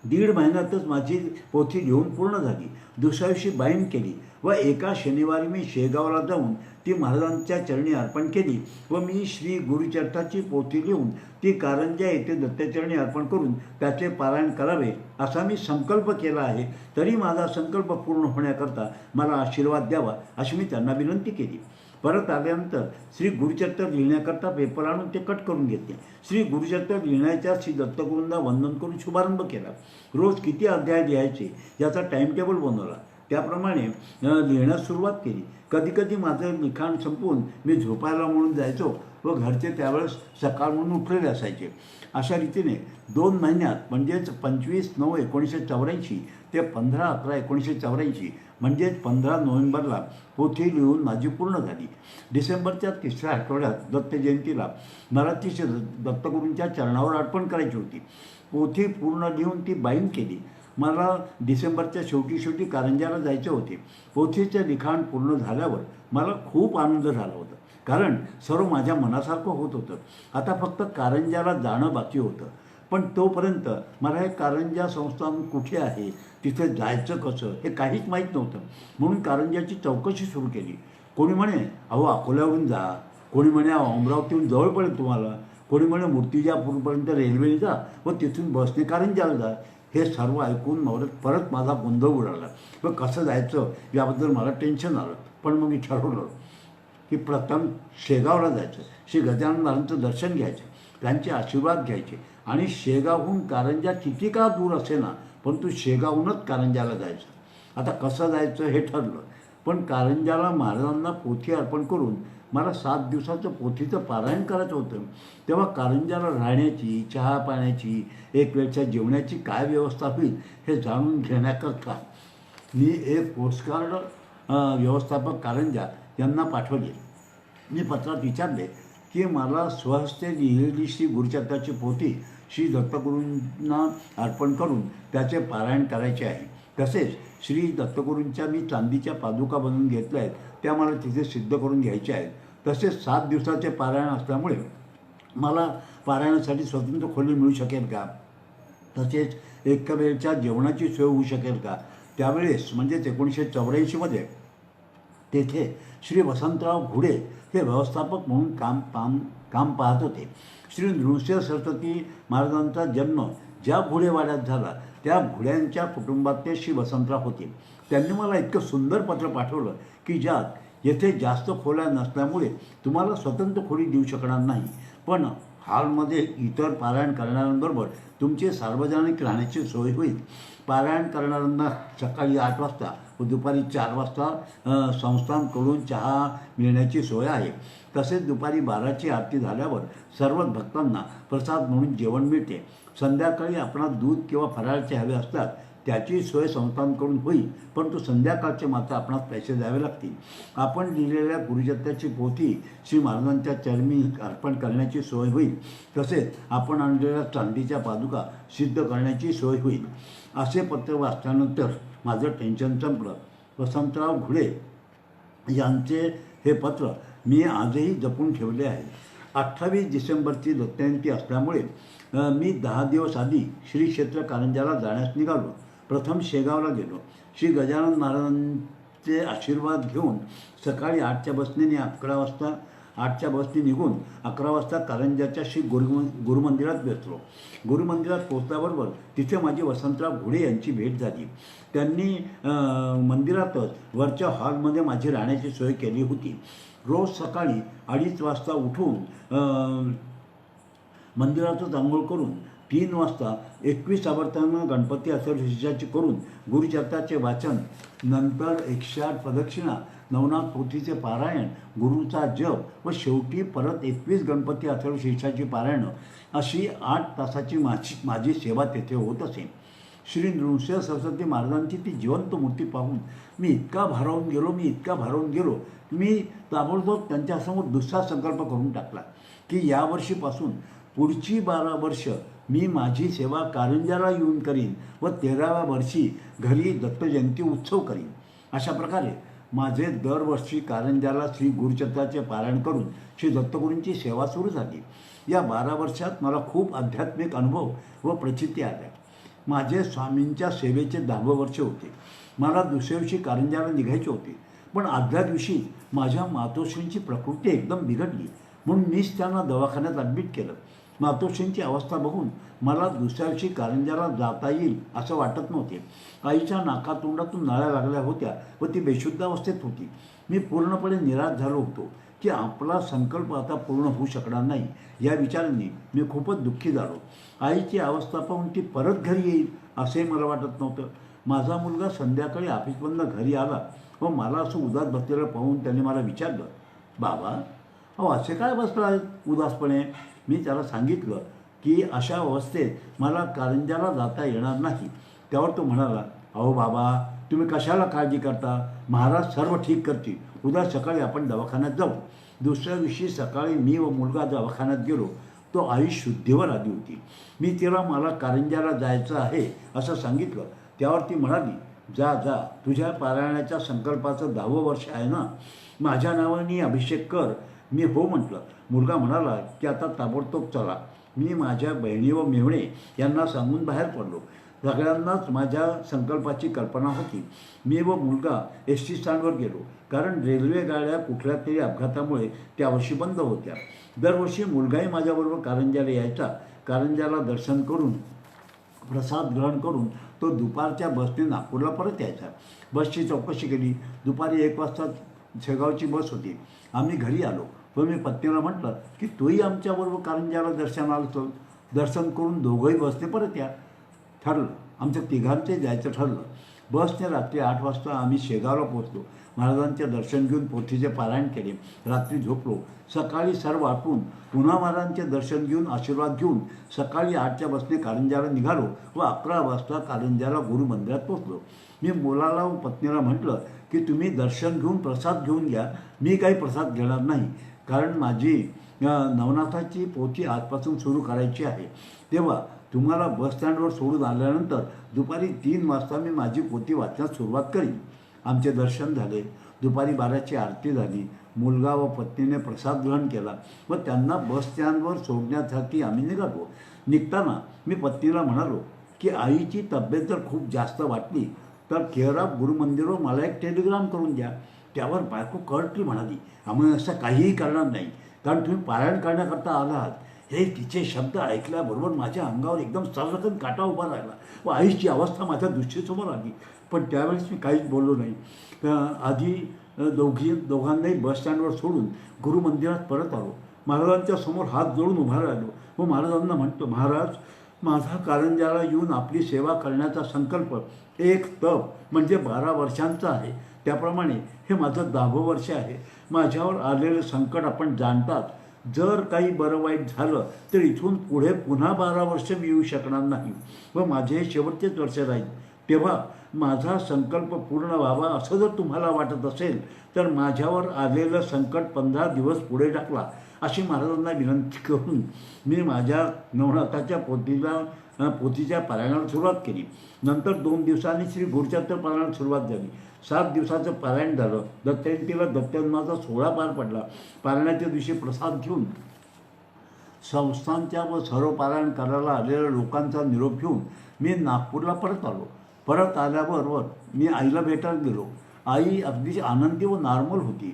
1.5 महिन्यातच माझी पोथी लिहून पूर्ण झाली. दुसऱ्या दिवशी बाईंड केली व एका शनिवारी मी शेगावला जाऊन ती महाराजांच्या चरणी अर्पण केली व मी श्री गुरुचरित्राची पोथी लिहून ती कारंजा येथे दत्तचरणी अर्पण करून त्याचे पारायण करावे असा मी संकल्प केला आहे. तरी माझा संकल्प पूर्ण होण्याकरता मला आशीर्वाद द्यावा अशी मी त्यांना विनंती केली. परत आल्यानंतर श्री गुरुचरित्र लिहिण्याकरता पेपर आणून ते कट करून घेतले. श्री गुरुचरित्र लिहिण्याच्या श्री दत्तगुरूंना वंदन करून शुभारंभ केला. रोज किती अध्याय लिहायचे याचा टाईमटेबल बनवला, त्याप्रमाणे लिहिण्यास सुरुवात केली. कधीकधी माझं लिखाण संपवून मी झोपायला म्हणून जायचो व घरचे त्यावेळेस सकाळ म्हणून उठलेले असायचे. अशा रीतीने 2 महिन्यात म्हणजेच 25/9/1984 ते 15/11/1984 म्हणजेच 15 नोव्हेंबरला पोथी लिहून माझी पूर्ण झाली. डिसेंबरच्या 3ऱ्या आठवड्यात दत्त जयंतीला मराठी दत्तगुरूंच्या चरणावर अर्पण करायची होती. पोथी पूर्ण लिहून ती बाईंड केली. मला डिसेंबरच्या शेवटी कारंजाला जायचे होते. पोथीचे लिखाण पूर्ण झाल्यावर मला खूप आनंद झाला होता, कारण सर्व माझ्या मनासारखं होत होतं. आता फक्त कारंजाला जाणं बाकी होतं. पण तोपर्यंत मला हे कारंजा संस्थान कुठे आहे, तिथे जायचं कसं हे काहीच माहीत नव्हतं. म्हणून कारंजाची चौकशी सुरू केली. कोणी म्हणे अहो अकोल्यावरून जा, कोणी म्हणे अमरावतीहून जवळ पडेल तुम्हाला, कोणी म्हणे मूर्तिजापूरपर्यंत रेल्वेने जा व तिथून बसने कारंजाला जा. हे सर्व ऐकून परत माझा गोंधळ उडाला व कसं जायचं याबद्दल मला टेन्शन आलं. पण मग मी ठरवलं की प्रथम शेगावला जायचं, श्री गजानन महाराजांचं दर्शन घ्यायचं, त्यांचे आशीर्वाद घ्यायचे आणि शेगावहून कारंजा किती का दूर असे ना, परंतु शेगावहूनच कारंजाला जायचं. आता कसं जायचं हे ठरलं. पण कारंजाला महाराजांना पोथी अर्पण करून मला 7 दिवसाचं पोथीचं पारायण करायचं होतं. तेव्हा कारंजाला राहण्याची, चहा पाण्याची, एक वेळच्या जेवणाची काय व्यवस्था होईल हे जाणून घेण्याकरता मी एक पोस्टकार्ड व्यवस्थापक कारंजा यांना पाठवले. मी पत्रात विचारले की मला स्वहस्ते लिहिलेली श्री गुरुचरित्राची पोथी श्री दत्तगुरूंना अर्पण करून त्याचे पारायण करायचे आहे. तसेच श्री दत्तगुरूंच्या मी चांदीच्या पादुका बनवून घेतल्या आहेत, त्या मला तिथे सिद्ध करून घ्यायच्या आहेत. तसेच 7 दिवसाचे पारायण असल्यामुळे मला पारायणासाठी स्वतंत्र खोली मिळू शकेल का? तसेच एका वेळच्या जेवणाची सोय होऊ शकेल का? त्यावेळेस म्हणजेच 1984मध्ये तेथे श्री वसंतराव घुडे हे व्यवस्थापक म्हणून काम पाहत होते. श्री नृसिंह सरस्वती महाराजांचा जन्म ज्या घुडेवाड्यात झाला त्या घुड्यांच्या कुटुंबात श्री वसंतराव होते. त्यांनी मला इतकं सुंदर पत्र पाठवलं की ज्यात येथे जास्त खोल्या नसल्यामुळे तुम्हाला स्वतंत्र खोली देऊ शकणार नाही, पण हॉलमध्ये इतर पारायण करणाऱ्यांबरोबर तुमची सार्वजनिक राहण्याची सोय होईल. पारायण करणाऱ्यांना सकाळी 8 वाजता व दुपारी 4 वाजता संस्थांकडून चहा मिळण्याची सोय आहे. तसेच दुपारी 12ची आरती झाल्यावर सर्व भक्तांना प्रसाद म्हणून जेवण मिळते. संध्याकाळी आपणास दूध किंवा फराळचे हवे असतात त्याची सोय संस्थांकडून होईल, परंतु संध्याकाळचे मात्र आपणास पैसे द्यावे लागतील. आपण लिहिलेल्या गुरुचरित्राची पोथी श्री महाराजांच्या चरणी अर्पण करण्याची सोय होईल. तसेच आपण आणलेल्या चांदीच्या पादुका सिद्ध करण्याची सोय होईल. असे पत्र वाचल्यानंतर माझं टेन्शन संपलं. वसंतराव घुडे यांचे हे पत्र मी आजही जपून ठेवले आहे. 28 डिसेंबरची दत्तजयंती असल्यामुळे मी 10 दिवस आधी श्री क्षेत्र कारंजाला जाण्यास निघालो. प्रथम शेगावला गेलो. श्री गजानन महाराजांचे आशीर्वाद घेऊन सकाळी 8च्या बसने 8च्या बसने निघून 11 वाजता कारंजाच्या श्री गुरुमंदिरात बसलो. गुरुमंदिरात पोहोचल्याबरोबर तिथे माझी वसंतराव घुडे यांची भेट झाली. त्यांनी मंदिरातच वरच्या हॉलमध्ये माझी राहण्याची सोय केली होती. रोज सकाळी 2:30 वाजता उठून मंदिरातच आंघोळ करून 3 वाजता 21 आवर्तन गणपती अष्टविशीची करून गुरुचरित्राचे वाचन, नंतर 108 प्रदक्षिणा, नवनाथ पोथीचे पारायण, गुरुचा जप व शेवटी परत 21 गणपती अष्टविशीची पारायण अशी 8 तासाची माझी सेवा तेथे होत असे. श्री नृसिंह सरस्वती महाराजांची ती जिवंत मूर्ती पाहून मी इतका भारावून गेलो मी ताबडतोब त्यांच्यासमोर दुसरा संकल्प करून टाकला की यावर्षीपासून पुढची 12 वर्ष मी माझी सेवा कारंजाला येऊन करीन व 13व्या वर्षी घरी दत्तजयंती उत्सव करीन. अशा प्रकारे माझे दरवर्षी कारंजाला श्री गुरुचरित्राचे पारायण करून श्री दत्तगुरूंची सेवा सुरू झाली. या 12 वर्षात मला खूप आध्यात्मिक अनुभव व प्रचिती आल्या. माझे स्वामींच्या सेवेचे 10वे वर्ष होते. मला दुसऱ्या दिवशी कारंजाला निघायचे होते, पण आदल्या दिवशी माझ्या मातोश्रींची प्रकृती एकदम बिघडली म्हणून मीच त्यांना दवाखान्यात ॲडमिट केलं. मातोश्रींची अवस्था बघून मला दुसऱ्या दिवशी कारंजाला जाता येईल असं वाटत नव्हते. आईच्या नाकातोंडातून नळ्या लागल्या होत्या व ती बेशुद्ध अवस्थेत होती. मी पूर्णपणे निराश झालो होतो की आपला संकल्प आता पूर्ण होऊ शकणार नाही. या विचाराने मी खूपच दुःखी झालो. आईची अवस्था पाहून ती परत घरी येईल असे मला वाटत नव्हतं. माझा मुलगा संध्याकाळी ऑफिसमधनं घरी आला व मला असं उदास बसलेलं पाहून त्याने मला विचारलं, बाबा अहो असे काय बसला उदासपणे? मी त्याला सांगितलं की अशा अवस्थेत मला कारंजाला जाता येणार नाही. त्यावर तो म्हणाला, अहो बाबा तुम्ही कशाला काळजी करता, महाराज सर्व ठीक करतील. उद्या सकाळी आपण दवाखान्यात जाऊ. दुसऱ्या दिवशी सकाळी मी व मुलगा दवाखान्यात गेलो. तो आई शुद्धीवर आली होती. मी तिला मला कारंजाला जायचं आहे असं सांगितलं. त्यावर ती म्हणाली, जा जा, तुझ्या पारायणाच्या संकल्पाचं 10वं वर्ष आहे ना, माझ्या नावाने अभिषेक कर. मी हो म्हटलं. मुलगा म्हणाला की आता ताबडतोब चला. मी माझ्या बहिणी व मेव्हणे यांना सांगून बाहेर पडलो. सगळ्यांनाच माझ्या संकल्पाची कल्पना होती. मी व मुलगा एस टी स्टँडवर गेलो, कारण रेल्वे गाड्या कुठल्या तरी अपघातामुळे त्यावर्षी बंद होत्या. दरवर्षी मुलगाही माझ्याबरोबर कारंज्याला यायचा. कारंज्याला दर्शन करून प्रसाद ग्रहण करून तो दुपारच्या बसने नागपूरला परत यायचा. बसची चौकशी केली. दुपारी 1 वाजता शेगावची बस होती. आम्ही घरी आलो. पण मी पत्नीला म्हटलं की तूही आमच्याबरोबर कारंज्याला दर्शनाला चल, दर्शन करून दोघंही बसने परत या. ठरलं. आमच्या तिघांचे जायचं ठरलं. बसने रात्री 8 वाजता आम्ही शेगावला पोहोचलो. महाराजांचे दर्शन घेऊन पोथीचे पारायण केले. रात्री झोपलो. सकाळी सर्व आटून पुन्हा महाराजांचे दर्शन घेऊन आशीर्वाद घेऊन सकाळी 8च्या बसने कारंज्याला निघालो व 11 वाजता कारंज्याला गुरुमंदिरात पोहोचलो. मी मुलाला व पत्नीला म्हटलं की तुम्ही दर्शन घेऊन प्रसाद घेऊन घ्या, मी काही प्रसाद घेणार नाही, कारण माझी नवनाथाची पोथी आजपासून सुरू करायची आहे. तेव्हा तुम्हाला बसस्टँडवर सोडून आल्यानंतर दुपारी 3 वाजता मी माझी पोथी वाचण्यास सुरुवात करीन. आमचे दर्शन झाले. दुपारी 12ची आरती झाली. मुलगा व पत्नीने प्रसाद ग्रहण केला व त्यांना बसस्टँडवर सोडण्यासाठी आम्ही निघालो. निघताना मी पत्नीला म्हणालो की आईची तब्येत जर खूप जास्त वाटली तर केअर ऑफ गुरुमंदिरवर मला एक टेलिग्राम करून द्या. त्यावर बायको कर्टली म्हणाली, आम्ही असं काहीही करणार नाही, कारण तुम्ही पारायण करण्याकरता आला आहात. हे तिचे शब्द ऐकल्याबरोबर माझ्या अंगावर एकदम सर्वकन काटा उभा राहिला व आईची अवस्था माझ्या दृष्टीसमोर आली. पण त्यावेळेस मी काहीच बोललो नाही. आधी दोघांनाही बसस्टँडवर सोडून गुरुमंदिरात परत आलो. महाराजांच्या समोर हात जोडून उभा राहिलो व महाराजांना म्हणतो, महाराज, माझा कारंज्याला येऊन आपली सेवा करण्याचा संकल्प एक तप म्हणजे 12 वर्षांचा आहे. त्याप्रमाणे हे माझं 10वं वर्ष आहे. माझ्यावर आलेलं संकट आपण जाणतात. जर काही बरं वाईट झालं तर इथून पुढे पुन्हा 12 वर्ष मी येऊ शकणार नाही व माझे हे शेवटचेच वर्ष राहील. तेव्हा माझा संकल्प पूर्ण व्हावा असं जर तुम्हाला वाटत असेल तर माझ्यावर आलेलं संकट 15 दिवस पुढे ढकला, अशी महाराजांना विनंती करून मी माझ्या नवनाथाच्या पोथीच्या पारायणाला सुरुवात केली. नंतर 2 दिवसांनी श्री गुरुचरित्र पारायणाला सुरुवात झाली. 7 दिवसाचं पारायण झालं. दत्तजयंतीला दत्तजन्माचा सोहळा पार पडला. पारायणाच्या दिवशी प्रसाद घेऊन संस्थांच्या व सर्व पारायण करायला आलेल्या लोकांचा निरोप घेऊन मी नागपूरला परत आलो. परत आल्याबरोबर मी आईला भेटायला गेलो. आई अगदी आनंदी व नॉर्मल होती.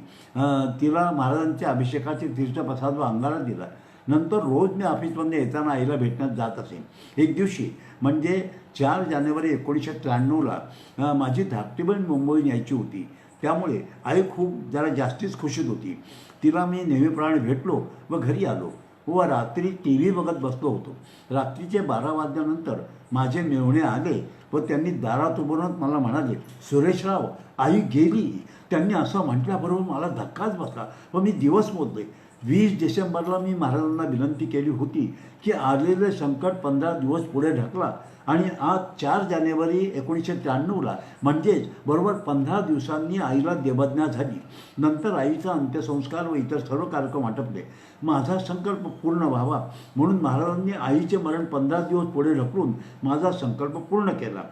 तिला महाराजांच्या अभिषेकाचे तीर्थप्रसाद व अंगारा दिला. नंतर रोज मी ऑफिसमधून येताना आईला भेटण्यात जात असे. एक दिवशी म्हणजे 4 जानेवारी 1993ला माझी धाकटी बहीण मुंबईहून यायची होती. त्यामुळे आई खूप जरा जास्तीच खुशीत होती. तिला मी नेहमीप्रमाणे भेटलो व घरी आलो व रात्री TV बघत बसलो होतो. रात्रीचे 12 वाजल्यानंतर माझे मेहुणे आले व त्यांनी दारात उभं राहून मला म्हणाले, सुरेशराव, आई गेली. त्यांनी असं म्हटल्याबरोबर मला धक्काच बसला व मी दिवस मोजले. 20 डिसेंबरला मी महाराजांना विनंती केली होती की आलेले संकट 15 दिवस पुढे ढकला आणि आज 4 जानेवारी 1993ला म्हणजेच बरोबर 15 दिवसांनी आईला देवज्ञा झाली. नंतर आईचा अंत्यसंस्कार व इतर सर्व कार्यक्रम आटपले. माझा संकल्प पूर्ण व्हावा म्हणून महाराजांनी आईचे मरण 15 दिवस पुढे ढकलून माझा संकल्प पूर्ण केला.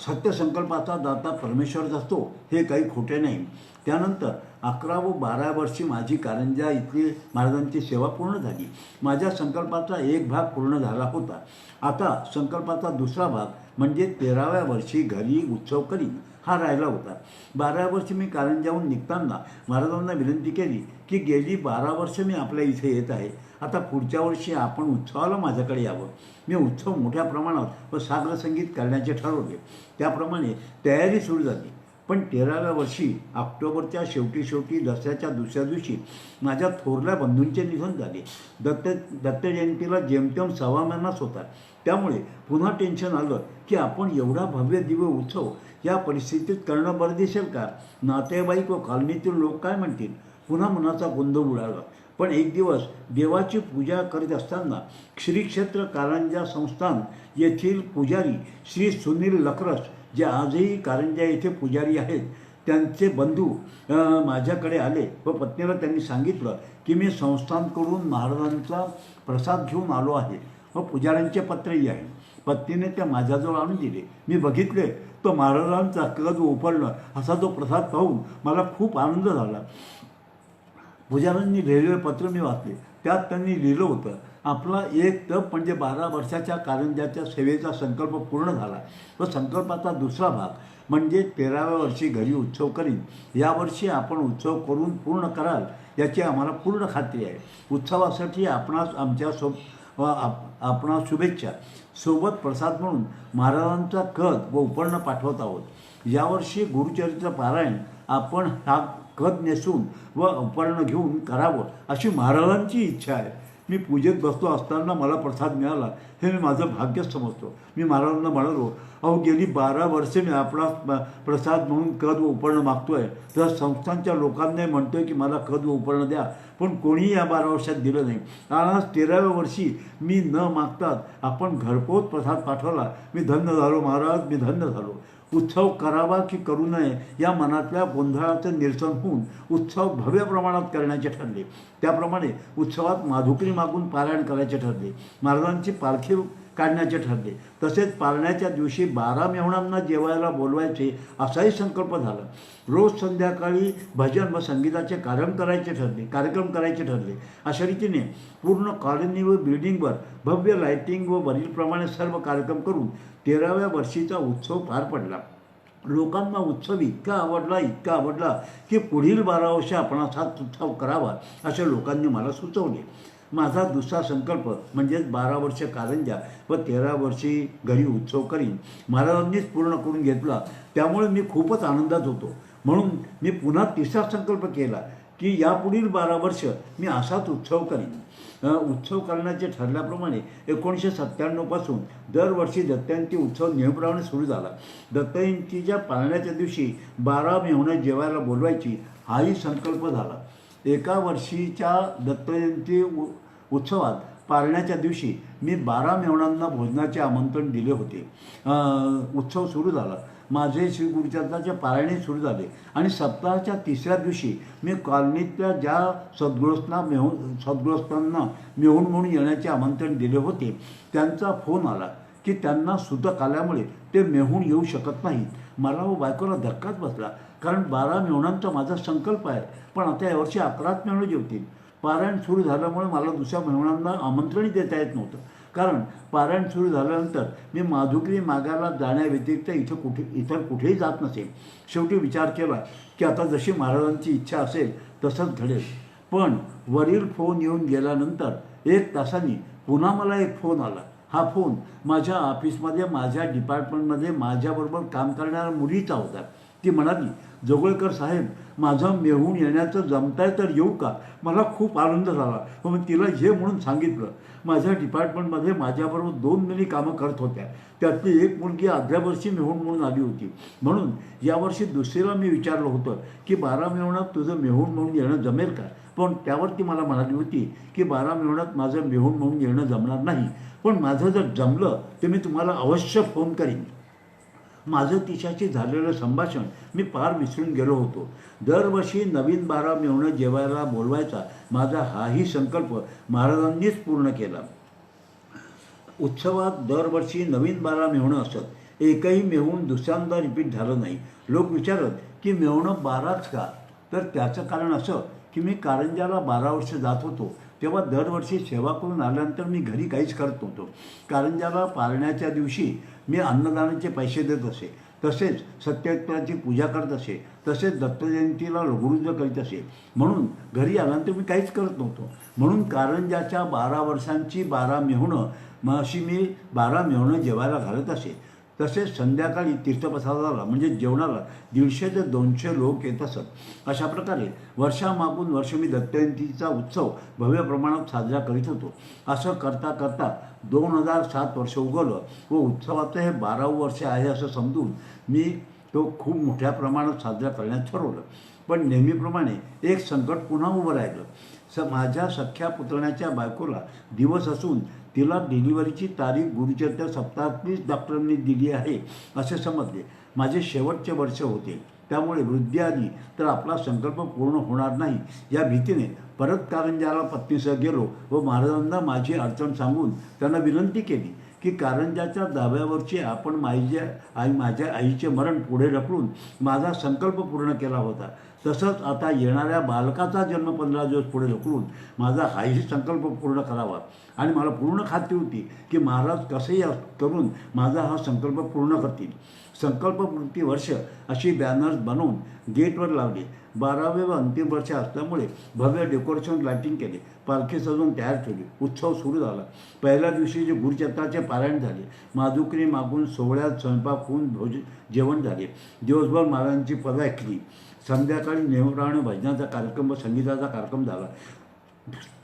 सत्य संकल्पाचा दाता परमेश्वरच असतो, हे काही खोटे नाही. त्यानंतर 11 व 12 वर्षी माझी कारंजा इथली महाराजांची सेवा पूर्ण झाली. माझ्या संकल्पाचा एक भाग पूर्ण झाला होता. आता संकल्पाचा दुसरा भाग म्हणजे 13व्या वर्षी घरी उत्सव करीन हा राहिला होता. 12व्या वर्षी मी कारंजाहून निघताना महाराजांना विनंती केली की गेली 12 वर्ष मी आपल्या इथे येत आहे. आता पुढच्या वर्षी आपण उत्सवाला माझ्याकडे यावं. मी उत्सव मोठ्या प्रमाणात व सागर संगीत करण्याचे ठरवले. त्याप्रमाणे तयारी सुरू झाली. पण 13व्या वर्षी ऑक्टोबरच्या शेवटी दसऱ्याच्या दुसऱ्या दिवशी माझ्या थोरल्या बंधूंचे निधन झाले. दत्त जयंतीला जेमतेम 1.25 महिनाच होता. त्यामुळे पुन्हा टेन्शन आलं की आपण एवढा भव्य दिव्य उत्सव या परिस्थितीत करणं बरं दिसेल का? नातेवाईक व कॉलनीतील लोक काय म्हणतील? पुन्हा मनाचा गोंधळ उडाला. पण एक दिवस देवाची पूजा करीत असताना श्री क्षेत्र कारंजा संस्थान येथील पुजारी श्री सुनील लखरस, जे आजही कारंजा येथे पुजारी आहेत, त्यांचे बंधू माझ्याकडे आले व पत्नीला त्यांनी सांगितलं की मी संस्थानकडून महाराजांचा प्रसाद घेऊन आलो आहे व पुजाऱ्यांचे पत्रही आहे. पत्नीने त्या माझ्याजवळ आणून दिले. मी बघितले तो महाराजांचा कद उपरणं असा तो प्रसाद पाहून मला खूप आनंद झाला. पुजाऱ्यांनी लिहिलेलं पत्र मी वाचले. त्यात त्यांनी लिहिलं होतं आपला एक तप म्हणजे 12 वर्षाच्या कारंजाच्या सेवेचा संकल्प पूर्ण झाला व संकल्पाचा दुसरा भाग म्हणजे 13व्या वर्षी घरी उत्सव करीन. यावर्षी आपण उत्सव करून पूर्ण कराल याची आम्हाला पूर्ण खात्री आहे. उत्सवासाठी आपणास आपणास शुभेच्छा. सोबत प्रसाद म्हणून महाराजांचा कद व उपर्ण पाठवत आहोत. यावर्षी गुरुचरित्र पारायण आपण हा कद नेसून व उपर्ण घेऊन करावं अशी महाराजांची इच्छा आहे. मी पूजेत बसलो असताना मला प्रसाद मिळाला हे मी माझं भाग्य समजतो. मी महाराजांना म्हणालो, अहो गेली 12 वर्षे मी आपला प्रसाद म्हणून कद व उपर्ण मागतोय, तर संस्थांच्या लोकांनाही म्हणतोय की मला कद व उपर्ण द्या, पण कोणीही या 12 वर्षात दिलं नाही. आज 13व्या वर्षी मी न मागताच आपण घरपोच प्रसाद पाठवला. मी धन्य झालो महाराज, मी धन्य झालो. उत्सव करावा की करू नये या मनातल्या गोंधळाचं निरसन होऊन उत्सव भव्य प्रमाणात करण्याचे ठरले. त्याप्रमाणे उत्सवात माधुकरी मागून पारायण करायचे ठरले. महाराजांची पालखी काढण्याचे ठरले. तसेच पारण्याच्या दिवशी 12 मेहुणांना जेवायला बोलवायचे असाही संकल्प झाला. रोज संध्याकाळी भजन व संगीताचे कार्यक्रम करायचे ठरले. अशा रीतीने पूर्ण कॉलनी व बिल्डिंगवर भव्य लाईटिंग व वरीलप्रमाणे सर्व कार्यक्रम करून 13व्या वर्षीचा उत्सव पार पडला. लोकांना उत्सव इतका आवडला की पुढील 12 वर्ष आपण असाच उत्सव करावा असे लोकांनी मला सुचवले. माझा दुसरा संकल्प म्हणजेच 12 वर्ष कारंजा व 13 वर्षी घरी उत्सव करीन महाराजांनीच पूर्ण करून घेतला. त्यामुळे मी खूपच आनंदात होतो. म्हणून मी पुन्हा तिसरा संकल्प केला की यापुढील 12 वर्ष मी असाच उत्सव करीन. उत्सव करण्याचे ठरल्याप्रमाणे 1997 पासून दरवर्षी दत्तजयंती उत्सव नेहमीप्रमाणे सुरू झाला. दत्तजयंतीच्या पाळण्याच्या दिवशी 12 मेहुणे जेवायला बोलवायची हाही संकल्प झाला. एका वर्षीच्या दत्तजयंती उत्सवात पाळण्याच्या दिवशी मी 12 मेहुणांना भोजनाचे आमंत्रण दिले होते. उत्सव सुरू झाला. माझे श्री गुरुचरित्राचे पारायणे सुरू झाले आणि सप्ताहाच्या तिसऱ्या दिवशी मी कॉलनीतल्या ज्या सद्गृहस्थांना मेहुण म्हणून येण्याचे आमंत्रण दिले होते त्यांचा फोन आला की त्यांना सुतक आल्यामुळे ते मेहुण येऊ शकत नाहीत. मला व बायकोला धक्काच बसला, कारण 12 मेहुणांचा माझा संकल्प आहे, पण आता यावर्षी 11च मेहुणे जेवतील. पारायण सुरू झाल्यामुळे मला दुसऱ्या मेहुणांना आमंत्रणही देता येत नव्हतं, कारण पारायण सुरू झाल्यानंतर मी माधुकरी मागायला जाण्याव्यतिरिक्त इतर कुठेही जात नसे. शेवटी विचार केला की आता जशी महाराजांची इच्छा असेल तसंच घडेल. पण वरील फोन येऊन गेल्यानंतर 1 तासांनी पुन्हा मला एक फोन आला. हा फोन माझ्या ऑफिसमध्ये, माझ्या डिपार्टमेंटमध्ये माझ्याबरोबर काम करणाऱ्या मुलीचा होता. ती म्हणाली, जोगळेकर साहेब, माझं मेहून येण्याचं जमताय तर येऊ का? मला खूप आनंद झाला. मग तिला ये म्हणून सांगितलं. माझ्या डिपार्टमेंटमध्ये माझ्याबरोबर 2 मुली कामं करत होत्या. त्यातली एक मुलगी आदल्या वर्षी मेहूण म्हणून आली होती. म्हणून यावर्षी दुसरीला मी विचारलं होतं की 12 मेहुणात तुझं मेहूण म्हणून येणं जमेल का? पण त्यावर ती मला म्हणाली होती की 12 मेहुणात माझं मेहूण म्हणून येणं जमणार नाही, पण माझं जर जमलं तर मी तुम्हाला अवश्य फोन करीन. माझं तिच्याशी झालेलं संभाषण मी फार विसरून गेलो होतो. दरवर्षी नवीन 12 मेहुणं जेवायला बोलवायचा माझा हाही संकल्प महाराजांनीच पूर्ण केला. उत्सवात दरवर्षी नवीन 12 मेहुणं असत. एकही मेहूण दुसऱ्यांदा रिपीट झालं नाही. लोक विचारत की मेहुणं 12च का? तर त्याचं कारण असं की मी कारंजाला 12 वर्ष जात होतो, तेव्हा दरवर्षी सेवा करून आल्यानंतर मी घरी काहीच करत नव्हतो. कारंजाला पाळण्याच्या दिवशी मी अन्नदानाचे पैसे देत असे, तसेच सत्यनारायणाची पूजा करत असे, तसेच दत्तजयंतीला लघुरुद्र करीत असे. म्हणून घरी आल्यानंतर मी काहीच करत नव्हतो. म्हणून कारंजाच्या 12 वर्षांची 12 मेहुणं अशी मी 12 मेहुणं जेवायला घालत असे. तसेच संध्याकाळी तीर्थप्रसादाला म्हणजे जेवणाला 150 ते 200 लोक येत असत. अशा प्रकारे वर्षामागून वर्ष मी दत्तजयंतीचा उत्सव भव्य प्रमाणात साजरा करीत होतो. असं करता करता 2007 वर्ष उगवलं व उत्सवाचं हे 12वं वर्ष आहे असं समजून मी तो खूप मोठ्या प्रमाणात साजरा करण्यास ठरवलं. पण नेहमीप्रमाणे एक संकट पुन्हा उभं राहिलं. माझ्या सख्या पुतण्याच्या बायकोला दिवस असून तिला डिलिव्हरीची तारीख गुरुचरित्र सप्ताहातलीच डॉक्टरांनी दिली आहे असे समजले. माझे शेवटचे वर्ष होते, त्यामुळे वृद्धी आली तर आपला संकल्प पूर्ण होणार नाही या भीतीने परत कारंजाला पत्नीसह गेलो व महाराजांना माझी अडचण सांगून त्यांना विनंती केली की कारंजाच्या धाब्यावरची आपण माझ्या आईचे मरण पुढे ढकलून माझा संकल्प पूर्ण केला होता, तसंच आता येणाऱ्या बालकाचा जन्म 15 दिवस पुढे ढकलून माझा हाही संकल्प पूर्ण करावा. आणि मला पूर्ण खात्री होती की महाराज कसेही करून माझा हा संकल्प पूर्ण करतील. संकल्पपूर्ती वर्ष अशी बॅनर्स बनवून गेटवर लावली. 12वे व अंतिम वर्ष असल्यामुळे भव्य डेकोरेशन लाइटिंग केले. पालखी सजवून तयार ठेवली. उत्सव सुरू झाला. पहिल्या दिवशी जे गुरुचरित्राचे पारायण झाले. माधुकरी मागून सोहळ्यात स्वयंपाक होऊन जेवण झाले. दिवसभर महाराजांची पद ऐकली. संध्याकाळी नेवराणे भजनाचा कार्यक्रम व संगीताचा कार्यक्रम झाला.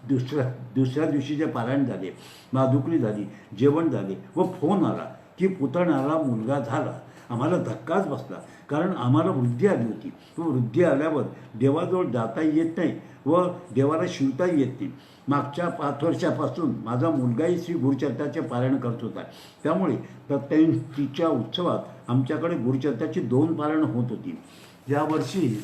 दुसऱ्या दिवशीचे पारायण झाले. माधुकरी झाली. जेवण झाले व फोन आला की पुतण्याला मुलगा झाला. आम्हाला धक्काच बसला, कारण आम्हाला वृद्धी आली होती व वृद्धी आल्यावर देवाजवळ जाताही येत नाही व देवाला शिवताही येत नाही. मागच्या 5 वर्षापासून माझा मुलगाही श्री गुरुचरित्राचे पारायण करत होता. त्यामुळे प्रत्येकीच्या उत्सवात आमच्याकडे गुरुचरित्राची 2 पारायणं होत होती. यावर्षी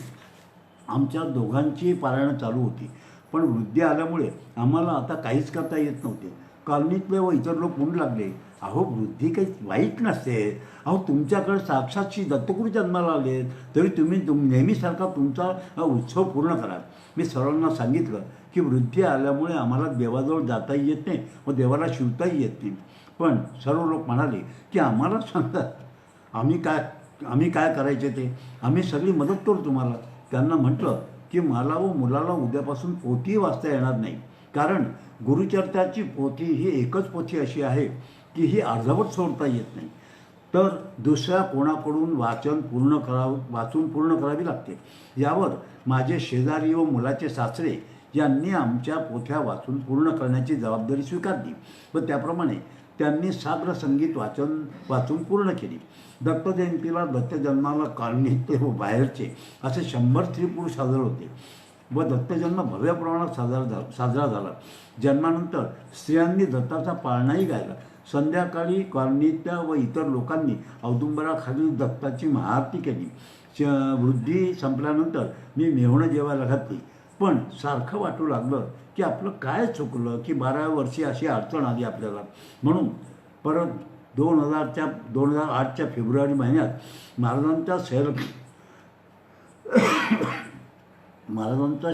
आमच्या दोघांची पारायणं चालू होती, पण वृद्धी आल्यामुळे आम्हाला आता काहीच करता येत नव्हते. कॉलनीतले व इतर लोक म्हणू लागले, अहो वृद्धी काही वाईट नसते, अहो तुमच्याकडे साक्षात श्री दत्तगुरू जन्माला आले, तरी तुम्ही नेहमीसारखा तुमचा उत्सव पूर्ण करा. मी सर्वांना सांगितलं की वृद्धी आल्यामुळे आम्हाला देवाजवळ जाताही येत नाही व देवाला शिवताही येत नाही. पण सर्व लोक म्हणाले की आम्हाला सांगतात, आम्ही काय करायचे ते, आम्ही सगळी मदत करू तुम्हाला. त्यांना म्हटलं की मला व मुलाला उद्यापासून पोथी वाचता येणार नाही, कारण गुरुचरित्राची पोथी ही एकच पोथी अशी आहे की ही अर्धवट सोडता येत नाही, तर दुसऱ्या कोणाकडून वाचून पूर्ण करावी लागते. यावर माझे शेजारी व मुलाचे सासरे यांनी आमच्या पोथ्या वाचून पूर्ण करण्याची जबाबदारी स्वीकारली व त्याप्रमाणे त्यांनी साग्र संगीत वाचून पूर्ण केली. दत्तजयंतीला दत्तजन्माला कॉलनीतले व बाहेरचे असे 100 स्त्री पुरुष हजर होते व दत्तजन्म भव्य प्रमाणात साजरा झाला. जन्मानंतर स्त्रियांनी दत्ताचा पाळणाही गायला. संध्याकाळी कॉलनीतल्या व इतर लोकांनी औदुंबराखाली दत्ताची महाआरती केली. वृद्धी संपल्यानंतर मी मेहुणं जेवायला घातली, पण सारखं वाटू लागलं की आपलं काय चुकलं की 12व्या वर्षी अशी अडचण आली आपल्याला. म्हणून परत 2008च्या फेब्रुवारी महिन्यात महाराजांचा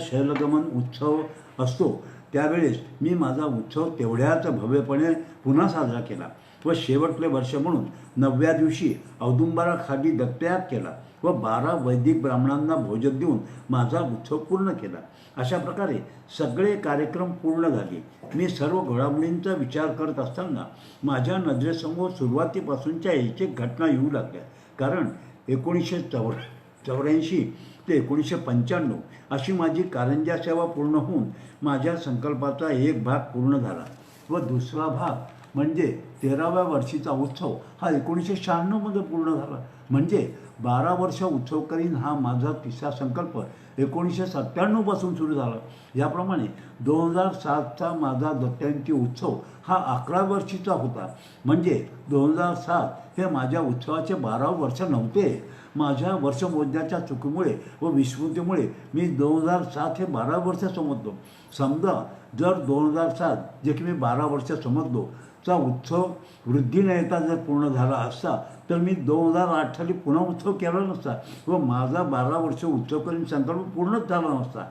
शैलगमन उत्सव असतो, त्यावेळेस मी माझा उत्सव तेवढ्याच भव्यपणे पुन्हा साजरा केला व शेवटले वर्ष म्हणून 9व्या दिवशी औदुंबराखाली दत्तयाग केला व 12 वैदिक ब्राह्मणांना भोजन देऊन माझा उत्सव पूर्ण केला. अशा प्रकारे सगळे कार्यक्रम पूर्ण झाले. मी सर्व घडामोडींचा विचार करत असताना माझ्या नजरेसमोर सुरुवातीपासूनच्या एक घटना येऊ लागल्या. कारण 1984 ते 1995 अशी माझी कारंजा सेवा पूर्ण होऊन माझ्या संकल्पाचा एक भाग पूर्ण झाला व दुसरा भाग म्हणजे 13व्या वर्षीचा उत्सव हा 1996मध्ये पूर्ण झाला. म्हणजे 12 वर्ष उत्सव करीन हा माझा तिसरा संकल्प 1997पासून सुरू झाला. याप्रमाणे 2007चा माझा दत्तजयंती उत्सव हा 11 वर्षीचा होता. म्हणजे 2007 हे माझ्या उत्सवाचे 12 वर्ष नव्हते. माझ्या वर्षमोजण्याच्या चुकीमुळे व विस्मृतीमुळे मी 2007 हे 12 वर्ष समजलो. समजा जर 2007 जे की मी 12 वर्ष समजलो चा उत्सव वृद्धी न येता जर पूर्ण झाला असता, तर मी 2008 साली पुन्हा उत्सव केला नसता व माझा 12 वर्ष उत्सव करीन संकल्प पूर्णच झाला नसता.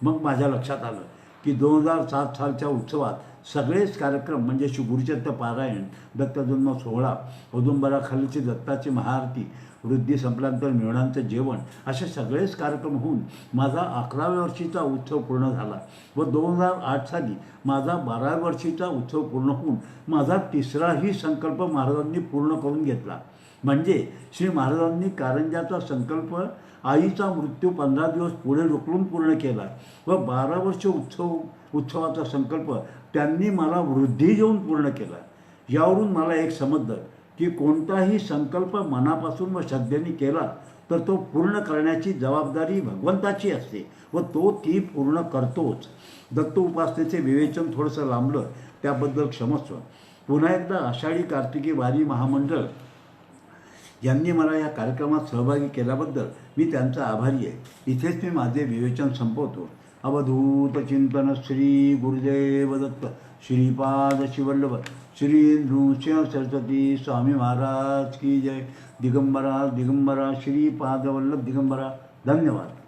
मग माझ्या लक्षात आलं की 2007 सालच्या उत्सवात सगळेच कार्यक्रम म्हणजे श्री गुरुचरित्र पारायण, दत्तजन्म सोहळा, औदुंबराखालीची दत्ताची महाआरती, वृद्धी संपल्यानंतर मेहुणांचं जेवण असे सगळेच कार्यक्रम होऊन माझा 11व्या वर्षीचा उत्सव पूर्ण झाला व 2008 साली माझा 12व्या वर्षीचा उत्सव पूर्ण होऊन माझा तिसराही संकल्प महाराजांनी पूर्ण करून घेतला. म्हणजे श्री महाराजांनी कारंजाचा संकल्प आईचा मृत्यू 15 दिवस पुढे ढकलून पूर्ण केला व 12 वर्ष उत्सवाचा संकल्प त्यांनी मला वृद्धी देऊन पूर्ण केला. यावरून मला एक समजलं की कोणताही संकल्प मनापासून व श्रद्धेने केला तर तो पूर्ण करण्याची जबाबदारी भगवंताची असते व तो ती पूर्ण करतोच. दत्त उपासनेचे विवेचन थोडंसं लांबलं, त्याबद्दल क्षमस्व. पुन्हा एकदा आषाढी कार्तिकी वारी महामंडळ यांनी मला या कार्यक्रमात सहभागी केल्याबद्दल मी त्यांचा आभारी आहे. इथेच मी माझे विवेचन संपवतो. अवधूत चिंतन श्री गुरुदेव दत्त. श्रीपाद शिवल्लभ श्री नृसिंह सरस्वती स्वामी महाराज की जय। दिगंबरा दिगंबरा श्रीपाद वल्लभ दिगंबरा। धन्यवाद।